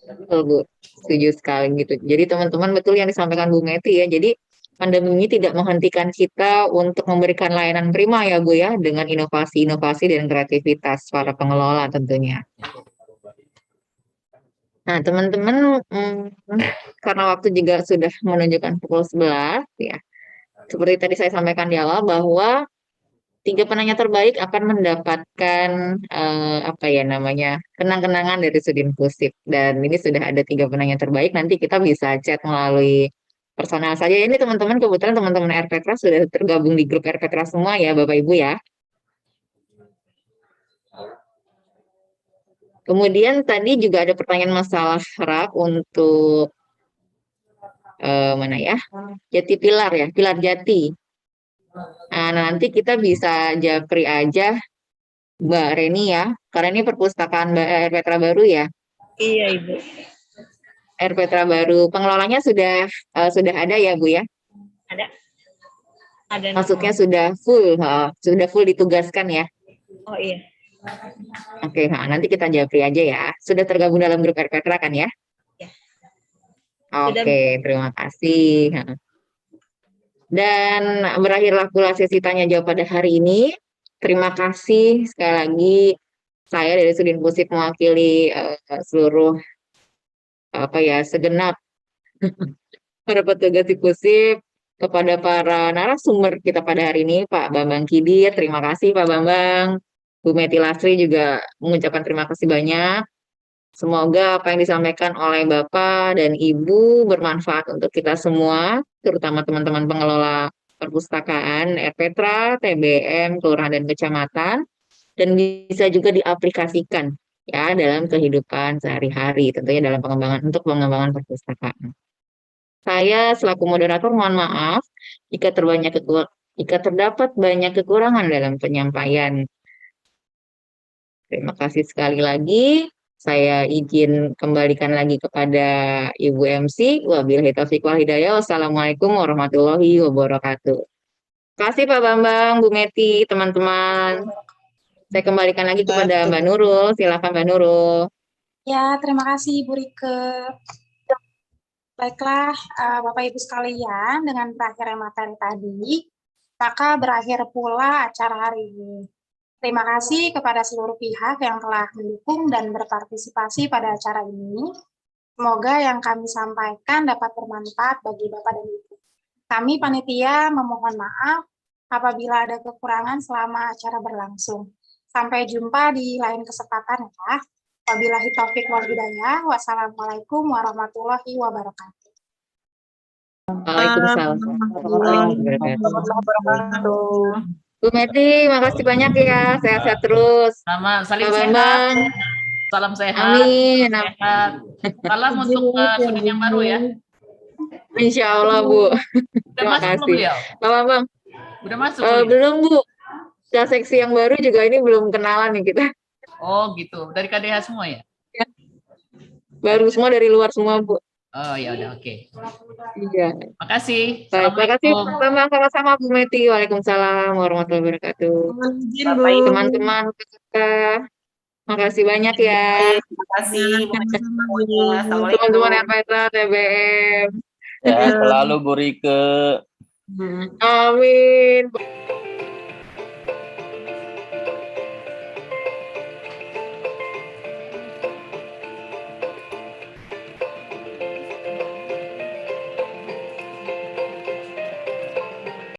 Betul, Bu. Setuju sekali gitu. Jadi teman-teman betul yang disampaikan Bu Meti ya. Jadi pandemi ini tidak menghentikan kita untuk memberikan layanan prima ya Bu ya, dengan inovasi-inovasi dan kreativitas para pengelola tentunya. Nah teman-teman, karena waktu juga sudah menunjukkan pukul 11 ya, seperti tadi saya sampaikan di awal bahwa 3 penanya terbaik akan mendapatkan kenang-kenangan dari Sudin Pusip, dan ini sudah ada 3 penanya terbaik. Nanti kita bisa chat melalui personal saja. Ini teman-teman, kebetulan teman-teman RPetra sudah tergabung di grup RPetra semua ya Bapak Ibu ya. Kemudian tadi juga ada pertanyaan masalah RAP untuk Jati Pilar ya, Pilar Jati. Nah, nanti kita bisa japri aja Mbak Reni ya, karena ini perpustakaan RPetra baru ya. Iya Ibu. RPetra baru, pengelolanya sudah ada ya Bu ya? Ada. Maksudnya sudah full ditugaskan ya? Oh iya. Oke, nanti kita japri aja ya. Sudah tergabung dalam grup RPetra kan ya? Ya. Oke, terima kasih. Dan berakhirlah pula sesi tanya jawab pada hari ini. Terima kasih sekali lagi, saya dari Sudin Pusip mewakili seluruh segenap para petugas di Pusip, kepada para narasumber kita pada hari ini, Pak Bambang Kidir, terima kasih Pak Bambang. Bu Meti Lasri juga mengucapkan terima kasih banyak. Semoga apa yang disampaikan oleh Bapak dan Ibu bermanfaat untuk kita semua, terutama teman-teman pengelola perpustakaan RPetra, TBM, kelurahan dan kecamatan, dan bisa juga diaplikasikan ya dalam kehidupan sehari-hari, tentunya dalam pengembangan perpustakaan. Saya selaku moderator mohon maaf jika terdapat banyak kekurangan dalam penyampaian. Terima kasih sekali lagi. Saya izin kembalikan lagi kepada Ibu MC. Wabillahi taufiq wal hidayah. Wassalamualaikum warahmatullahi wabarakatuh. Terima kasih Pak Bambang, Bu Meti, teman-teman. Saya kembalikan lagi kepada Mbak Nurul. Silakan Mbak Nurul. Ya, terima kasih Ibu Rike. Baiklah, Bapak Ibu sekalian, dengan berakhirnya materi tadi, maka berakhir pula acara hari ini. Terima kasih kepada seluruh pihak yang telah mendukung dan berpartisipasi pada acara ini. Semoga yang kami sampaikan dapat bermanfaat bagi Bapak dan Ibu. Kami panitia memohon maaf apabila ada kekurangan selama acara berlangsung. Sampai jumpa di lain kesempatan ya. Wabillahi taufiq wal hidayah. Wassalamualaikum warahmatullahi wabarakatuh. Waalaikumsalam warahmatullahi wabarakatuh. Bu Meti, makasih banyak ya. Sehat-sehat terus. Sama, saling Pak sehat. Bambang. Salam sehat. Amin. Sehat. Salam untuk Sudin yang baru ya. Insya Allah Bu. Udah Terima masuk belum kasih. beliau? Pak Bambang. Udah masuk belum? Belum Bu. Kita seksi yang baru juga ini belum kenalan nih kita. Oh gitu, dari KDH semua ya? Baru semua dari luar semua Bu. Oh ya udah, oke. Iya. Makasih. Baik, terima kasih Pak Bambang, sama-sama Bu Meti. Waalaikumsalam warahmatullahi wabarakatuh. Teman-teman peserta, makasih banyak ya. Terima kasih. Teman-teman RPetra, TBM. Ya, selalu Bu Rike. Amin.